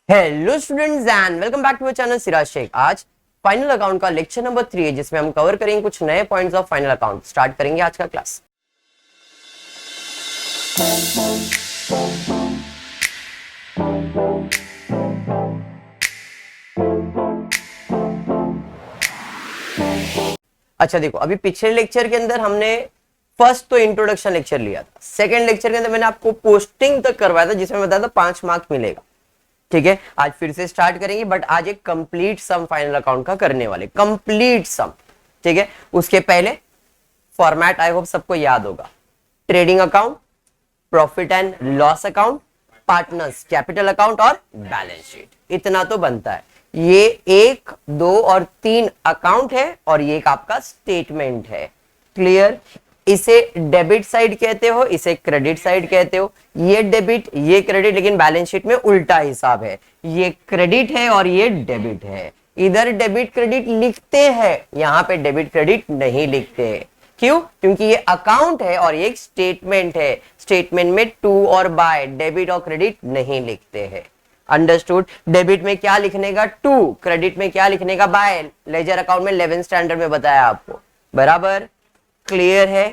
Hello students and welcome back to our channel Siraj Shaikh. आज final account का lecture number 3 है जिसमें हम कवर करेंगे कुछ नए points of final account. Start करेंगे आज का क्लास। अच्छा देखो, अभी पिछले लेक्चर के अंदर हमने फर्स्ट तो इंट्रोडक्शन लेक्चर लिया था। सेकंड लेक्चर के अंदर मैंने आपको पोस्टिंग तक करवाया था जिसमें बताया था 5 मार्क्स मिलेगा। ठीक है, आज फिर से स्टार्ट करेंगे बट आज एक कंप्लीट सम फाइनल अकाउंट का करने वाले, कंप्लीट सम। ठीक है, उसके पहले फॉर्मेट आई होप सबको याद होगा। Trading account, profit and loss account, partners capital account और बैलेंस शीट, इतना तो बनता है। ये 1, 2 और 3 अकाउंट है और ये एक आपका स्टेटमेंट है। क्लियर? इसे डेबिट साइड कहते हो, इसे क्रेडिट साइड कहते हो। ये डेबिट, ये क्रेडिट, लेकिन बैलेंस शीट में उल्टा हिसाब है। ये क्रेडिट है और ये डेबिट है। इधर डेबिट क्रेडिट लिखते हैं, यहां पे डेबिट क्रेडिट नहीं लिखते। क्यों? क्योंकि ये अकाउंट है और ये एक स्टेटमेंट है। स्टेटमेंट में टू और बाय, डेबिट और क्रेडिट नहीं लिखते हैं। अंडरस्टूड? डेबिट में क्या लिखने का? टू। क्रेडिट में क्या लिखने का? बाय। लेजर अकाउंट में 11th स्टैंडर्ड में बताया आपको। बराबर? क्लियर है?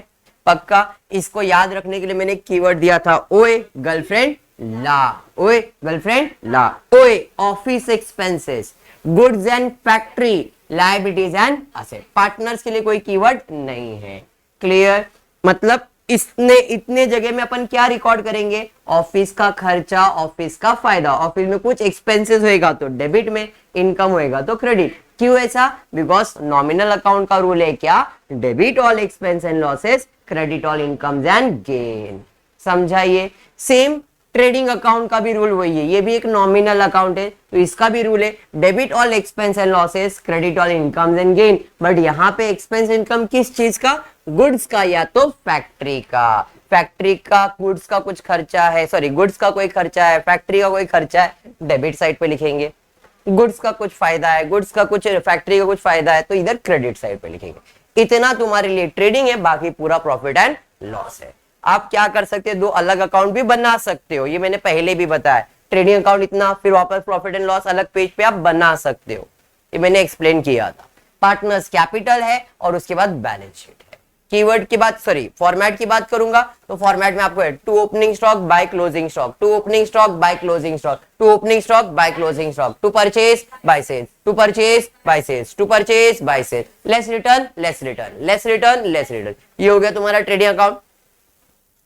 पक्का? इसको याद रखने के लिए मैंने कीवर्ड दिया था ओए गर्लफ्रेंड ला, ओए गर्लफ्रेंड ला। ओए office expenses, goods and factory, liabilities and asset. Partners के लिए कोई कीवर्ड नहीं है। क्लियर? मतलब इसने इतने जगह में अपन क्या रिकॉर्ड करेंगे? ऑफिस का खर्चा, ऑफिस का फायदा। ऑफिस में कुछ एक्सपेंसेस होएगा तो डेबिट में, इनकम होएगा तो क्रेडिट। क्यों ऐसा? बिकॉज नॉमिनल अकाउंट का रूल है क्या? Debit all expense and losses, credit all incomes and gain. समझाइए? सेम ट्रेडिंग अकाउंट का भी रूल वही है। ये भी एक नॉमिनल अकाउंट है तो इसका भी रूल है debit all expense and losses, credit all incomes and gain. But यहाँ पे एक्सपेंस इनकम किस चीज का? गुड्स का या तो फैक्ट्री का। फैक्ट्री का गुड्स का कुछ खर्चा है, सॉरी गुड्स का कोई खर्चा है, फैक्ट्री का कोई खर्चा है, डेबिट साइड पे लिखेंगे। गुड्स का कुछ फायदा है, गुड्स का कुछ, फैक्ट्री का कुछ फायदा है तो इधर क्रेडिट साइड पे लिखेंगे। इतना तुम्हारे लिए ट्रेडिंग है, बाकी पूरा प्रॉफिट एंड लॉस है। आप क्या कर सकते हो? 2 अलग अकाउंट भी बना सकते हो, ये मैंने पहले भी बताया। ट्रेडिंग अकाउंट इतना, फिर वापस प्रॉफिट एंड लॉस अलग पेज पे आप बना सकते हो, ये मैंने एक्सप्लेन किया था। पार्टनर्स कैपिटल है और उसके बाद बैलेंस शीट है। कीवर्ड की बात, सॉरी फॉर्मेट की बात करूंगा तो फॉर्मेट में आपको है to opening stock by closing stock, to opening stock by closing stock, to opening stock by closing stock, to purchase by sales, to purchase by sales, to purchase by sales, less return, less return, less return, less return. ये हो गया तुम्हारा trading account.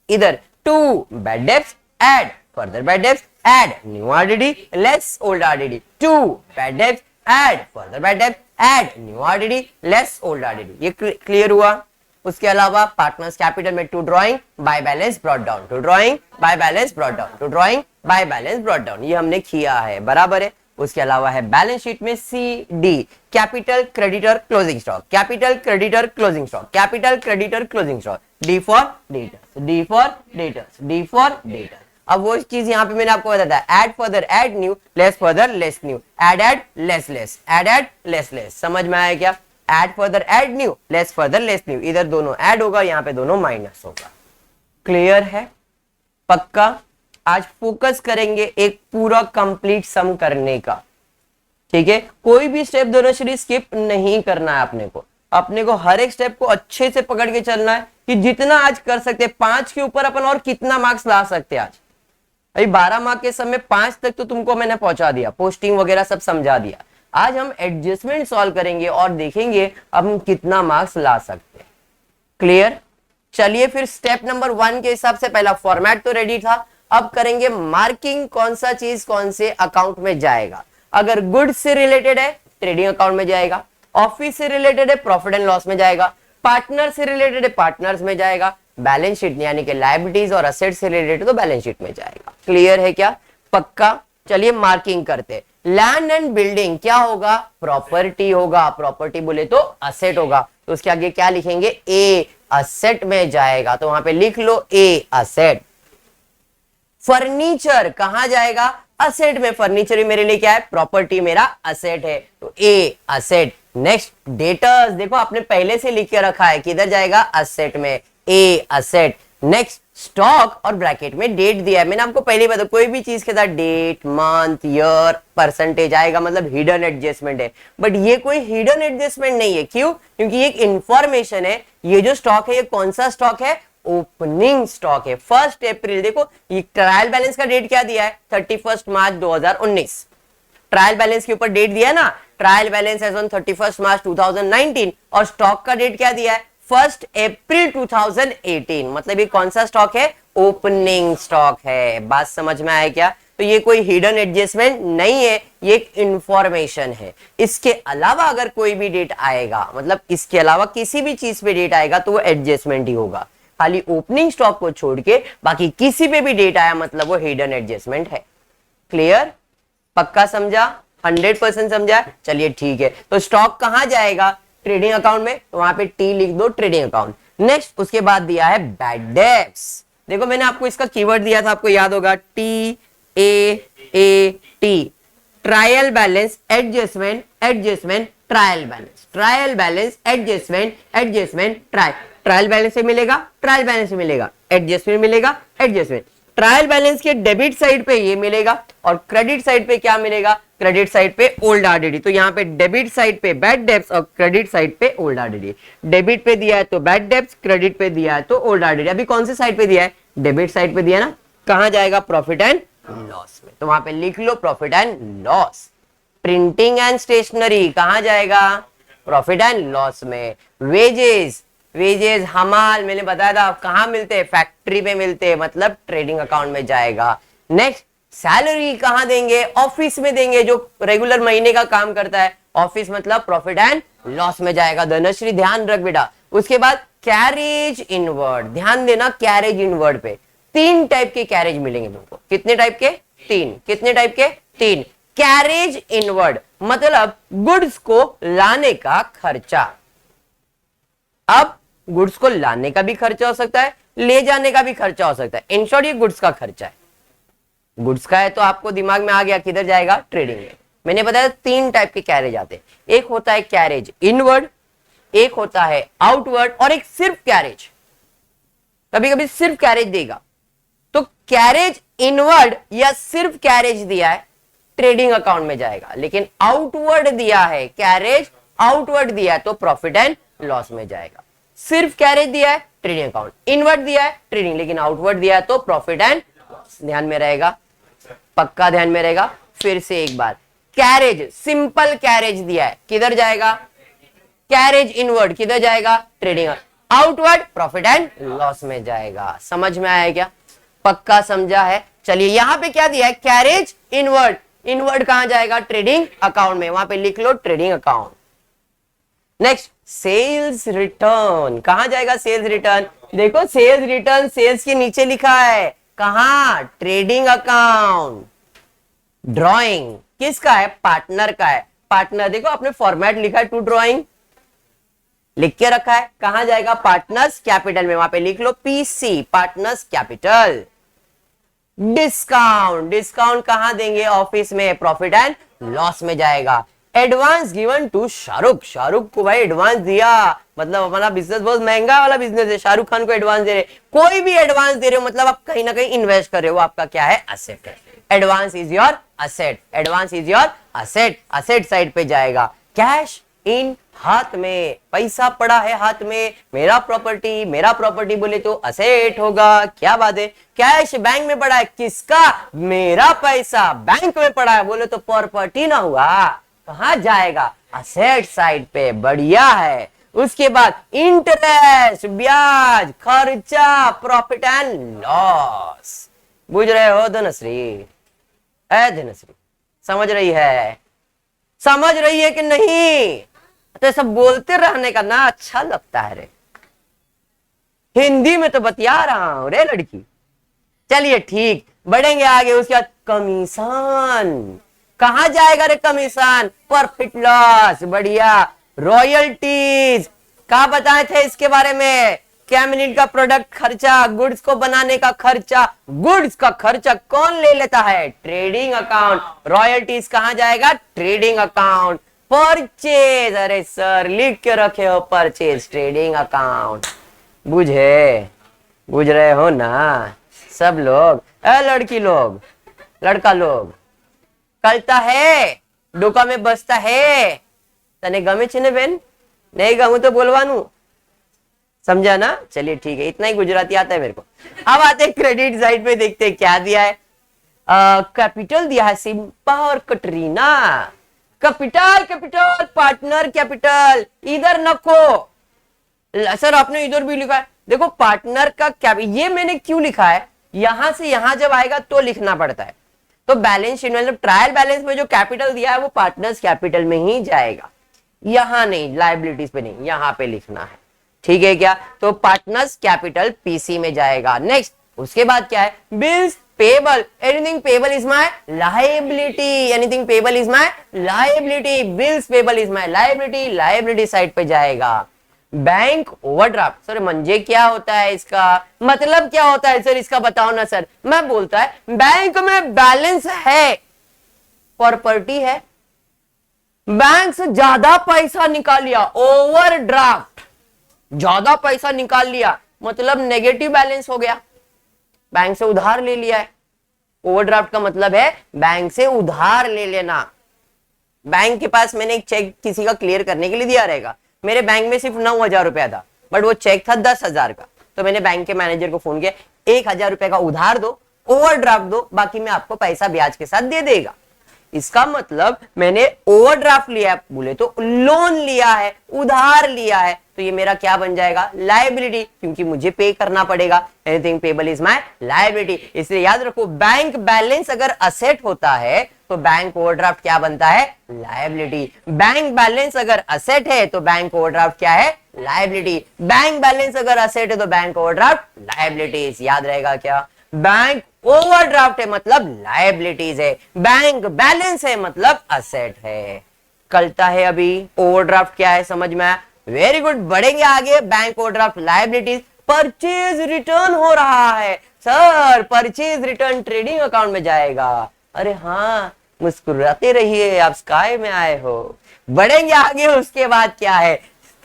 इधर to bad debts, add further bad debts, add new RDD, less old RDD, to bad debts, add further bad debts, add new RDD, less old RDD. ये clear हुआ? उसके अलावा partners capital में to drawing by balance brought down, to drawing by balance brought down, to drawing by balance brought down, ये हमने किया है। बराबर है? उसके अलावा है बैलेंस शीट में C D, capital creditor closing stock, capital creditor closing stock, capital creditor closing stock, D for debtors, D for debtors, D for debtors. अब वो चीज यहाँ पे मैंने आपको बताया था, add further add new, less further less new, add less less, add less less. समझ में आया क्या? Add further add new, less further less new. इधर दोनों ऐड होगा, यहाँ पे दोनों माइनस होगा। क्लियर है? पक्का? आज फोकस करेंगे एक पूरा कंप्लीट सम करने का। ठीक है, कोई भी स्टेप दोनों श्री स्किप नहीं करना है। अपने को हर एक स्टेप को अच्छे से पकड़ के चलना है कि जितना आज कर सकते, 5 के ऊपर अपन और कितना मार्क्स ला सकते आज। अभी 12 मार्क्स के समय 5 तक तो तुमको मैंने पहुंचा दिया, पोस्टिंग वगैरह सब समझा दिया। आज हम एडजस्टमेंट सॉल्व करेंगे और देखेंगे अब हम कितना मार्क्स ला सकते हैं। क्लियर? चलिए फिर स्टेप नंबर 1 के हिसाब से, पहला फॉर्मेट तो रेडी था, अब करेंगे मार्किंग कौन सा चीज कौन से अकाउंट में जाएगा। अगर गुड्स से रिलेटेड है ट्रेडिंग अकाउंट में जाएगा, ऑफिस से रिलेटेड है प्रॉफिट एंड लॉस में जाएगा, पार्टनर से रिलेटेड है पार्टनर्स में जाएगा, बैलेंस शीट यानी कि लायबिलिटीज और असेट से रिलेटेड तो बैलेंस शीट में जाएगा। क्लियर है क्या? पक्का? चलिए मार्किंग करते। लैंड एंड बिल्डिंग क्या होगा? प्रॉपर्टी होगा। प्रॉपर्टी बोले तो असेट होगा, तो उसके आगे क्या लिखेंगे? ए असेट में जाएगा, तो वहां पे लिख लो ए असेट। फर्नीचर कहां जाएगा? असेट में। फर्नीचर मेरे लिए क्या है? प्रॉपर्टी, मेरा असेट है, तो ए असेट। नेक्स्ट डेटर्स, देखो आपने पहले से लिख के रखा है, किधर जाएगा? असेट में, ए असेट। नेक्स्ट स्टॉक और ब्रैकेट में डेट दिया है। मैंने आपको पहले बताया कोई भी चीज के साथ डेट, मंथ, ईयर, परसेंटेज आएगा मतलब हिडन एडजस्टमेंट है। बट ये कोई हिडन एडजस्टमेंट नहीं है। क्यों? क्योंकि ये एक इंफॉर्मेशन है। ये जो स्टॉक है ये कौन सा स्टॉक है? ओपनिंग स्टॉक है। 1 अप्रैल, देखो ये ट्रायल बैलेंस का डेट क्या दिया है? 31 मार्च 2019। ट्रायल बैलेंस के ऊपर डेट दिया है ना, trial balance as on 31 March 2019। और स्टॉक का डेट क्या दिया है? 1 अप्रैल 2018। मतलब ये कौन सा स्टॉक है? ओपनिंग स्टॉक है। बात समझ में आया क्या? तो ये कोई हिडन एडजस्टमेंट नहीं है, ये एक इंफॉर्मेशन है। इसके अलावा अगर कोई भी डेट आएगा, मतलब इसके अलावा किसी भी चीज पे डेट आएगा तो वो एडजस्टमेंट ही होगा। खाली ओपनिंग स्टॉक को छोड़ के बाकी किसी पे भी डेट आया मतलब वो हिडन एडजस्टमेंट है। क्लियर? पक्का समझा? 100% समझा? चलिए ठीक है। तो स्टॉक कहां जाएगा? ट्रेडिंग अकाउंट में। तो वहां पे टी लिख दो, ट्रेडिंग अकाउंट। नेक्स्ट उसके बाद दिया है बैड डेब्ट्स। देखो मैंने आपको इसका कीवर्ड दिया था, आपको याद होगा, T A A T, trial balance adjustment, adjustment trial balance, trial balance adjustment, adjustment trial. Trial balance से मिलेगा, ट्रायल बैलेंस से मिलेगा, एडजस्टमेंट मिलेगा, एडजस्टमेंट। ट्रायल बैलेंस के डेबिट साइड पे ये मिलेगा और क्रेडिट साइड पे क्या मिलेगा? क्रेडिट साइड पे ओल्ड आरडीडी। तो यहाँ पे डेबिट साइड पे बैड डेब्ट्स और क्रेडिट साइड पे ओल्ड आरडीडी। डेबिट पे दिया है तो बैड डेब्ट्स, क्रेडिट पे दिया है तो ओल्ड आरडीडी। अभी कौन से साइड पे दिया है? डेबिट साइड पे दिया ना। कहां जाएगा? प्रॉफिट एंड लॉस में। तो वहां पे लिख लो profit and loss. Printing and stationery कहां जाएगा? प्रॉफिट एंड लॉस में। वेजेस, वेजेस हमाल मैंने बताया था कहां मिलते हैं? फैक्ट्री पे मिलते हैं, मतलब ट्रेडिंग अकाउंट में जाएगा। नेक्स्ट सैलरी कहां देंगे? ऑफिस में देंगे, जो रेगुलर महीने का काम करता है। ऑफिस मतलब प्रॉफिट एंड लॉस में जाएगा। धनश्री ध्यान रख बेटा। उसके बाद कैरेज इनवर्ड, ध्यान देना कैरेज इनवर्ड पे। 3 टाइप के कैरेज मिलेंगे तुमको। कितने टाइप के? 3। कितने टाइप के? 3। कैरेज इनवर्ड मतलब गुड्स को लाने का खर्चा। अब गुड्स को लाने का भी खर्चा हो सकता है, ले जाने का भी खर्चा हो सकता है। इन शॉर्ट ये गुड्स का खर्चा है। गुड्स का है तो आपको दिमाग में आ गया किधर जाएगा? ट्रेडिंग में। मैंने बताया 3 टाइप के कैरेज आते हैं। एक होता है कैरेज इनवर्ड, एक होता है आउटवर्ड और एक सिर्फ कैरेज। कभी कभी सिर्फ कैरेज देगा। तो कैरेज इनवर्ड या सिर्फ कैरेज दिया है ट्रेडिंग अकाउंट में जाएगा, लेकिन आउटवर्ड दिया है, कैरेज आउटवर्ड दिया है तो प्रॉफिट एंड लॉस में जाएगा। सिर्फ कैरेज दिया है ट्रेडिंग अकाउंट, इनवर्ड दिया है ट्रेडिंग, लेकिन आउटवर्ड दिया है तो प्रॉफिट एंड लॉस। ध्यान में रहेगा, पक्का ध्यान में रहेगा। फिर से एक बार, कैरेज सिंपल कैरेज दिया है किधर जाएगा? कैरेज इनवर्ड किधर जाएगा? Trading. Outward profit and loss में जाएगा। समझ में आया क्या? पक्का समझा है? चलिए यहां पे क्या दिया है? Carriage inward. इनवर्ड कहां जाएगा? ट्रेडिंग अकाउंट में। वहां पे लिख लो trading account. Next sales return कहां जाएगा? Sales return. देखो सेल्स रिटर्न सेल्स के नीचे लिखा है, कहां? Trading account. ड्रॉइंग किसका है? पार्टनर का है। पार्टनर देखो आपने फॉर्मेट लिखा है टू ड्रॉइंग, लिख के रखा है, कहां जाएगा? पार्टनर्स कैपिटल में। वहां पे लिख लो PC, partners capital. Discount, discount कहां देंगे? ऑफिस में। प्रॉफिट एंड लॉस में जाएगा। Advance given to Shahrukh, Shahrukh को भाई एडवांस दिया, मतलब हमारा बिजनेस बहुत महंगा वाला बिजनेस है, शाहरुख खान को एडवांस दे रहे। कोई भी एडवांस दे रहे हो मतलब आप कहीं ना कहीं इन्वेस्ट कर रहे हो, आपका क्या है? असेट है। Advance is your asset, advance is your asset. Asset side पे जाएगा। कैश इन हाथ में, पैसा पड़ा है हाथ में, मेरा प्रॉपर्टी, मेरा प्रॉपर्टी बोले तो असेट होगा। क्या बात है? कैश बैंक में पड़ा है, किसका? मेरा पैसा बैंक में पड़ा है बोले तो प्रॉपर्टी ना हुआ, कहां जाएगा? असेट साइड पे। बढ़िया है। उसके बाद इंटरेस्ट, ब्याज, खर्चा, प्रॉफिट एंड लॉस। बुझ रहे हो धनश्री? धनश्री समझ रही है? समझ रही है कि नहीं? तो सब बोलते रहने का ना अच्छा लगता है रे, हिंदी में तो बतिया रहा हूं रे लड़की। चलिए ठीक, बढ़ेंगे आगे। उसके बाद कमीशन कहां जाएगा रे? Commission profit loss. बढ़िया। रॉयल्टीज कहा बताए थे इसके बारे में? क्या मिनट का प्रोडक्ट खर्चा, गुड्स को बनाने का खर्चा। गुड्स का खर्चा कौन ले लेता है? Trading account. रॉयल्टीज कहां जाएगा? Trading account. परचेज, अरे सर लिख के रखे हो परचेज, ट्रेडिंग अकाउंट। बुझे? बुझ रहे हो ना सब लोग? लड़की लोग, लड़का लोग, कलता है डोका में बसता है, तने गमे छे ने बेन? नहीं गमू तो बोलवानू, समझा ना? चलिए ठीक है, इतना ही गुजराती आता है मेरे को। अब आते हैं क्रेडिट साइड पे, देखते हैं क्या दिया है। कैपिटल दिया है सिम्पा और Katrina. Capital capital partner capital, इधर नको सर, आपने इधर भी लिखा है। देखो पार्टनर का क्या, ये मैंने क्यों लिखा है, यहां से यहां जब आएगा तो लिखना पड़ता है। तो बैलेंस शीट मतलब ट्रायल बैलेंस में जो कैपिटल दिया है वो पार्टनर्स कैपिटल में ही जाएगा, यहां नहीं, लायबिलिटीज पे नहीं, यहां पे लिखना है। ठीक है क्या? तो पार्टनर्स कैपिटल पीसी में जाएगा। नेक्स्ट उसके बाद क्या है, bills payable, anything payable is my liability, anything payable is my liability, bills payable is my liability, liability side पे जाएगा। बैंक ओवरड्राफ्ट, सर मंजे क्या होता है इसका, मतलब क्या होता है सर इसका बताओ ना सर। मैं बोलता है बैंक में बैलेंस है, प्रॉपर्टी है, बैंक से ज्यादा पैसा निकाल लिया, ओवरड्राफ्ट, ज्यादा पैसा निकाल लिया मतलब नेगेटिव बैलेंस हो गया, बैंक से उधार ले लिया है। ओवरड्राफ्ट का मतलब है बैंक से उधार ले लेना। बैंक के पास मैंने एक चेक किसी का क्लियर करने के लिए दिया रहेगा, मेरे बैंक में सिर्फ 9,000 रुपया था, बट वो चेक था 10,000 का, तो मैंने बैंक के मैनेजर को फोन किया, 1,000 रुपए का उधार दो, ओवरड्राफ्ट दो, बाकी मैं आपको पैसा ब्याज के साथ दे देगा। इसका मतलब मैंने ओवरड्राफ्ट लिया है, बोले तो लोन लिया है, उधार लिया है, तो ये मेरा क्या बन जाएगा, लायबिलिटी, क्योंकि मुझे पे करना पड़ेगा। Anything payable is my liability. इसलिए याद रखो बैंक बैलेंस अगर असेट होता है तो बैंक ओवरड्राफ्ट क्या बनता है, लायबिलिटी। बैंक बैलेंस अगर असेट है तो बैंक ओवरड्राफ्ट क्या है, लायबिलिटी। बैंक बैलेंस अगर असेट है तो बैंक ओवरड्राफ्ट लायबिलिटीज। याद रहेगा क्या, बैंक ओवरड्राफ्ट है मतलब लायबिलिटीज है, बैंक बैलेंस है मतलब असेट है। कलता है अभी, ओवरड्राफ्ट क्या है समझ में आया? वेरी गुड, बढ़ेंगे आगे। Bank overdraft liabilities, purchase return हो रहा है sir, purchase return trading account में जाएगा। अरे हाँ, मुस्कुराते रहिए, आप स्काई में आए हो। बढ़ेंगे आगे, उसके बाद क्या है,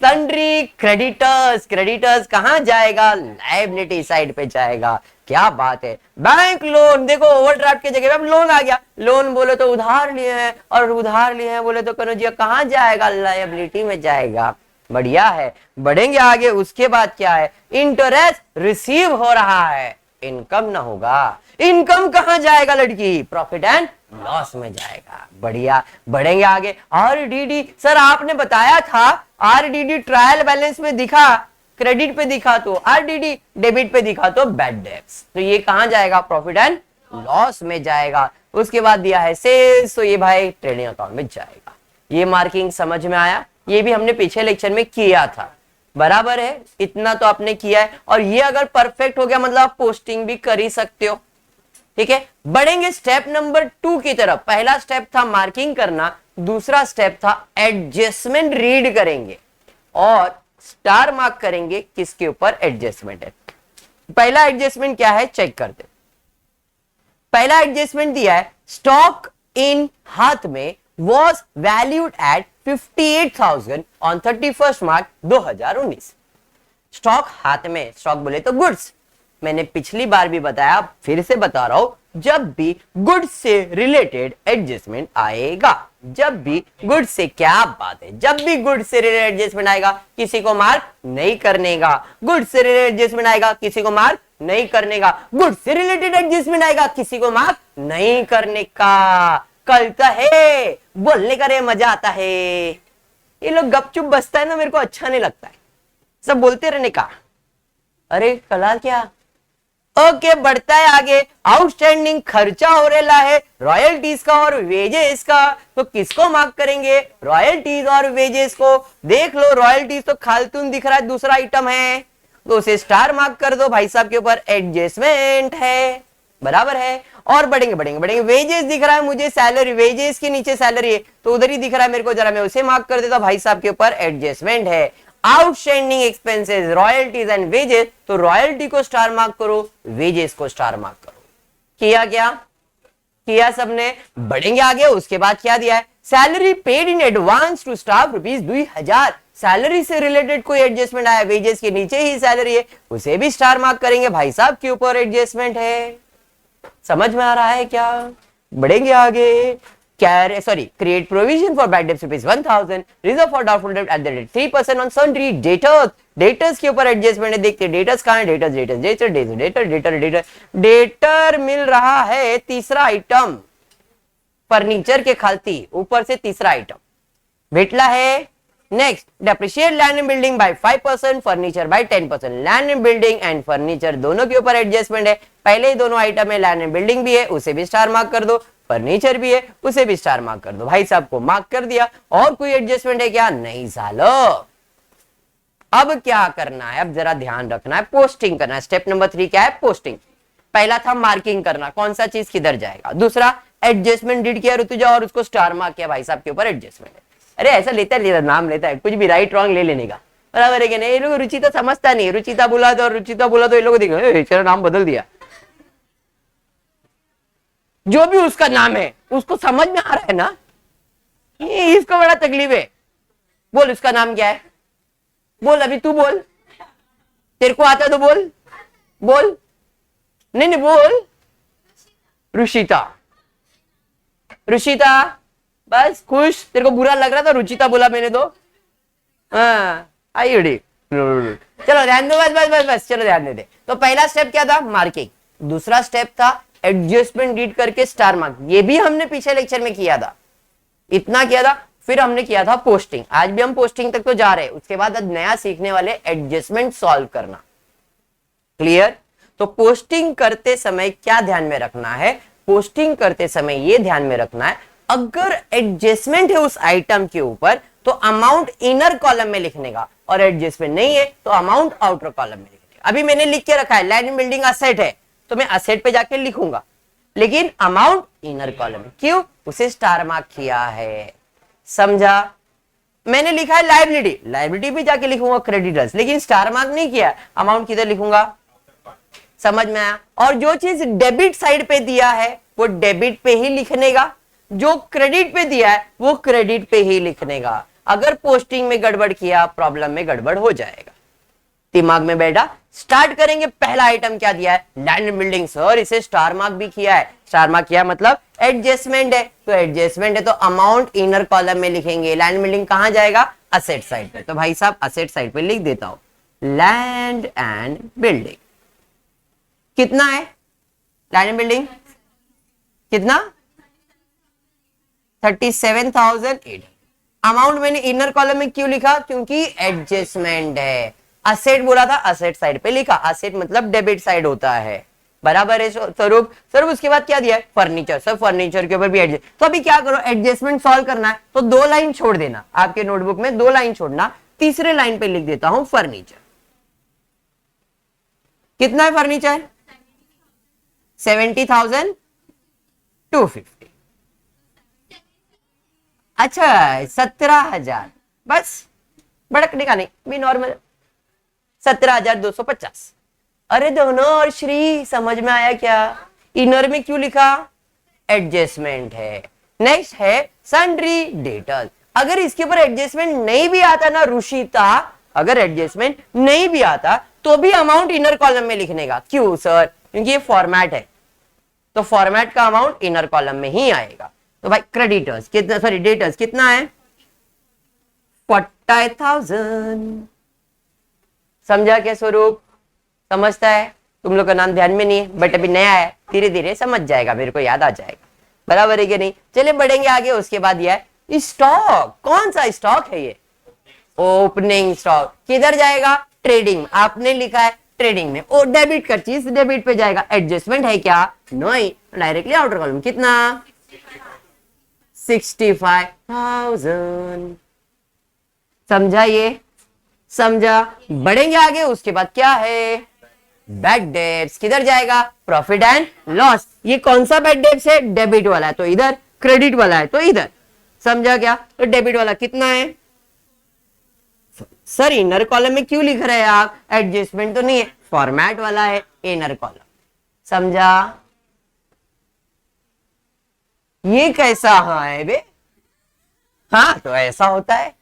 सन्ड्री क्रेडिटर्स, क्रेडिटर्स कहां जाएगा, लायबिलिटी साइड पे जाएगा। क्या बात है। बैंक लोन, देखो ओवरड्राफ्ट की जगह पे लोन आ गया, लोन बोले तो उधार लिए हैं, और उधार लिए हैं बोले तो कनौजिया कहां जाएगा, लायबिलिटी में जाएगा। बढ़िया है, बढ़ेंगे आगे। उसके बाद क्या है, इंटरेस्ट रिसीव हो रहा है, इनकम ना होगा, इनकम कहां जाएगा लड़की, प्रॉफिट एंड लॉस में जाएगा। बढ़िया, बढ़ेंगे आगे। आरडीडी, सर आपने बताया था आरडीडी ट्रायल बैलेंस में दिखा, क्रेडिट पे दिखा तो आरडीडी, डेबिट पे दिखा तो बैड डेब्ट्स, तो ये कहां जाएगा, प्रॉफिट एंड लॉस में जाएगा। उसके बाद दिया है सेल्स, तो ये भाई ट्रेडिंग अकाउंट में जाएगा। ये मार्किंग समझ में आया? ये भी हमने पिछले लेक्चर में किया था, बराबर है, इतना तो आपने किया है। और ये अगर परफेक्ट हो गया मतलब आप पोस्टिंग भी कर ही सकते हो। ठीक है, बढ़ेंगे स्टेप नंबर 2 की तरफ। पहला स्टेप था मार्किंग करना, दूसरा स्टेप था एडजस्टमेंट रीड करेंगे और स्टार मार्क करेंगे किसके ऊपर एडजस्टमेंट है। पहला एडजस्टमेंट क्या है चेक करते। पहला एडजस्टमेंट दिया है, स्टॉक इन हाथ में was valued at 58,000 on 31st March 2019। Stock हाथ में, स्टॉक बोले तो गुड्स। मैंने पिछली बार भी बताया, फिर से बता रहा हूं, जब भी गुड्स से रिलेटेड एडजस्टमेंट आएगा, जब भी गुड्स से, क्या बात है, जब भी गुड्स से रिलेटेड एडजस्टमेंट आएगा किसी को मार्क नहीं करने का, गुड्स से रिलेटेड एडजस्टमेंट आएगा किसी को मार्क नहीं करने का, गुड्स से रिलेटेड एडजस्टमेंट आएगा किसी को मार्क नहीं करने का। कलता है, बोलने का रे मजा आता है। ये लोग गपचुप बसता है ना, मेरे को अच्छा नहीं लगता है, सब बोलते रहने का। अरे कलाल क्या, ओके बढ़ता है आगे। आउटस्टैंडिंग खर्चा हो रहा है रॉयल्टीज का और वेजेस का, तो किसको मार्क करेंगे, रॉयल्टीज और वेजेस को। देख लो रॉयल्टीज तो खालतून दिख रहा है, दूसरा आइटम है, तो उसे स्टार मार्क कर दो भाई साहब के ऊपर, एडजस्टमेंट है, बराबर है। और बढ़ेंगे बढ़ेंगे बढ़ेंगे, वेजेस दिख रहा है मुझे, सैलरी, वेजेस के नीचे सैलरी है तो उधर ही दिख रहा है मेरे को, जरा मैं उसे मार्क कर देता भाई साहब के ऊपर, एडजस्टमेंट है। Outstanding expenses, royalties and wages, तो रॉयल्टी को स्टार मार्क करो, वेजेस को स्टार मार्क करो। किया क्या, किया सबने। बढ़ेंगे आगे, उसके बाद क्या दिया है, salary paid in advance to staff ₹2,000, salary से रिलेटेड कोई एडजस्टमेंट आया, वेजेस के नीचे ही सैलरी है, उसे भी स्टार मार्क करेंगे, भाई साहब के ऊपर एडजस्टमेंट है। समझ में आ रहा है क्या? बढ़ेंगे आगे। Create provision for bad debts ₹1000, reserve for doubtful डेब्ट at the rate 3% on sundry debtors. Debtors के ऊपर एडजस्टमेंट है, देखते हैं डेटर्स कहां है, डेटर मिल रहा है। तीसरा आइटम फर्नीचर के खालती ऊपर से तीसरा आइटम भेटला है। Next, depreciate land and building bye 5%, furniture bye 10%। Land and building and furniture दोनों के ऊपर एडजस्टमेंट है। पहले ही दोनों आइटम है, लैंड एंड बिल्डिंग भी है, उसे भी स्टार मार्क कर दो, फर्नीचर भी है, उसे भी स्टार मार्क कर दो। भाई साहब को मार्क कर दिया। और कोई एडजस्टमेंट है क्या? नहीं सालो। अब क्या करना है? अब जरा ध्यान रखना है, पोस्टिंग करना है। स्टेप नंबर 3 क्या है? पोस्टिंग। पहला था मार्किंग करना, कौन सा चीज किधर जाएगा। दूसरा एडजस्टमेंट डीड किया ऋतुजा और उसको स्टार मार्क किया, भाई साहब के ऊपर एडजस्टमेंट है। अरे ऐसा लेता है, नाम लेता है, कुछ भी राइट रॉन्ग ले लेने का, बराबर है कि नहीं। ये लोग रुचिता समझता नहीं, रुचिता बोला तो ये लोग देखो नाम बदल दिया। जो भी उसका नाम है उसको समझ में आ रहा है ना, ये इसको बड़ा तकलीफ है। बोल उसका नाम क्या है, बोल, अभी तू बोल, तेरे को आता तो बोल, बोल, नहीं बोल। रुचिता, रुचिता, बस खुश। तेरे को बुरा लग रहा था रुचिता बोला मैंने तो, हाँ आई। चलो ध्यान दो, बस चलो ध्यान दे दे। तो पहला स्टेप क्या था? मार्किंग। दूसरा स्टेप था एडजस्टमेंट डीड करके स्टार मार्क, ये भी हमने पिछले लेक्चर में किया था, इतना किया था। फिर हमने किया था पोस्टिंग, आज भी हम पोस्टिंग तक तो जा रहे हैं। उसके बाद आज नया सीखने वाले एडजस्टमेंट सॉल्व करना। क्लियर? तो पोस्टिंग करते समय क्या ध्यान में रखना है? पोस्टिंग करते समय ये ध्यान में रखना है, अगर एडजस्टमेंट है उस आइटम के ऊपर तो अमाउंट इनर कॉलम में लिखने का, और एडजस्टमेंट नहीं है तो अमाउंट आउटर कॉलम में लिखने का। अभी मैंने लिख के रखा है लैंड बिल्डिंग असेट है, तो मैं असेट पे जाके लिखूंगा, लेकिन अमाउंट इनर कॉलम में। क्यों? उसे स्टार मार्क किया है। समझा? मैंने लिखा है लायबिलिटी, लायबिलिटी भी जाके लिखूंगा क्रेडिटर्स, लेकिन स्टार मार्क नहीं किया, अमाउंट किधर लिखूंगा। समझ में आया? और जो चीज डेबिट साइड पे दिया है वो डेबिट पे ही लिखने का, जो क्रेडिट पे दिया है वो क्रेडिट पे ही लिखने का। अगर पोस्टिंग में गड़बड़ किया, प्रॉब्लम में गड़बड़ हो जाएगा। दिमाग में बैठा? स्टार्ट करेंगे। पहला आइटम क्या दिया है? Land building. सर इसे स्टार मार्क भी किया है, स्टार मार्क किया मतलब एडजस्टमेंट है, तो एडजस्टमेंट है तो अमाउंट इनर कॉलम में लिखेंगे। लैंड बिल्डिंग कहां जाएगा? असेट साइड पे। तो भाई साहब असेट साइड पे लिख देता हूं लैंड एंड बिल्डिंग। कितना है लैंड एंड बिल्डिंग? कितना? 37,800। अमाउंट मैंने इनर कॉलम में क्यों लिखा? क्योंकि एडजस्टमेंट है। असेट बोला था, असेट साइड पे लिखा। असेट मतलब डेबिट साइड होता है, बराबर है स्वरूप। सर उसके बाद क्या दिया है? फर्नीचर। सर फर्नीचर के ऊपर भी एडजस्ट। तो अभी क्या करो, एडजस्टमेंट सॉल्व करना है तो 2 लाइन छोड़ देना, आपके नोटबुक में 2 लाइन छोड़ना। तीसरे लाइन पे लिख देता हूं फर्नीचर। कितना है फर्नीचर? 70,250। अच्छा 17,000, बस भड़कने का नहीं, भी नॉर्मल 17,250। अरे दोनों और श्री समझ में आया क्या? इनर में क्यों लिखा? एडजस्टमेंट है। नेक्स्ट है सन्ड्री डेटर्स। अगर इसके ऊपर एडजस्टमेंट नहीं भी आता ना रुचिता, अगर एडजस्टमेंट नहीं भी आता तो भी अमाउंट इनर कॉलम में लिखने का। क्यों सर? क्योंकि ये फॉर्मेट है, तो फॉर्मेट का अमाउंट इनर कॉलम में ही आएगा। तो भाई क्रेडिटर्स कितना, सॉरी डेटर्स कितना है? 40,000। समझा क्या स्वरूप? समझता है? तुम लोग का नाम ध्यान में नहीं है, बट अभी नया है, धीरे धीरे समझ जाएगा, मेरे को याद आ जाएगा, बराबर है कि नहीं। चलिए बढ़ेंगे आगे। उसके बाद यह स्टॉक। कौन सा स्टॉक है ये? Opening stock. किधर जाएगा? ट्रेडिंग। आपने लिखा है ट्रेडिंग में, और डेबिट का चीज डेबिट पे जाएगा। एडजस्टमेंट है क्या? नहीं, डायरेक्टली आउटर कॉलम। कितना? 65,000। समझा ये? समझा? बढ़ेंगे आगे। उसके बाद क्या है? Bad debts. किधर जाएगा? Profit and loss. ये कौन सा बैड डेब्ट्स है? डेबिट वाला है तो इधर, क्रेडिट वाला है तो इधर। समझा क्या? तो डेबिट वाला कितना है? सर इनर कॉलम में क्यों लिख रहे हैं आप? एडजस्टमेंट तो नहीं है, फॉर्मेट वाला है इनर कॉलम। समझा? ये कैसा? हाँ है बे, हाँ तो ऐसा होता है।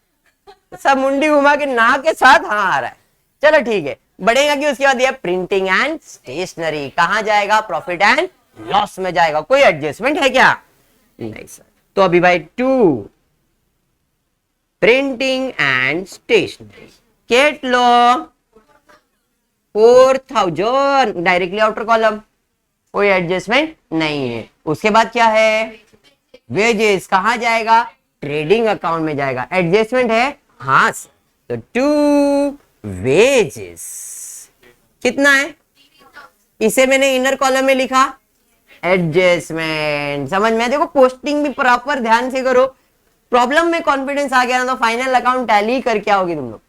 सब मुंडी घुमा के ना के साथ हाँ आ रहा है। चलो ठीक है, बढ़ेगा कि उसके बाद दिया प्रिंटिंग एंड स्टेशनरी, कहां जाएगा? प्रॉफिट एंड लॉस में जाएगा। कोई एडजस्टमेंट है क्या? नहीं सर। तो अभी भाई 2 प्रिंटिंग एंड स्टेशनरी केट लो 4000 डायरेक्टली आउटर कॉलम, कोई एडजस्टमेंट नहीं है। उसके बाद क्या है? वेजेस, कहां जाएगा? ट्रेडिंग अकाउंट में जाएगा। एडजस्टमेंट है? हाँ सर। तो 2 वेजेस कितना है? इसे मैंने इनर कॉलम में लिखा, एडजस्टमेंट। समझ में? देखो पोस्टिंग भी प्रॉपर ध्यान से करो। प्रॉब्लम में कॉन्फिडेंस आ गया ना तो फाइनल अकाउंट टैली करके आओगे तुम लोग,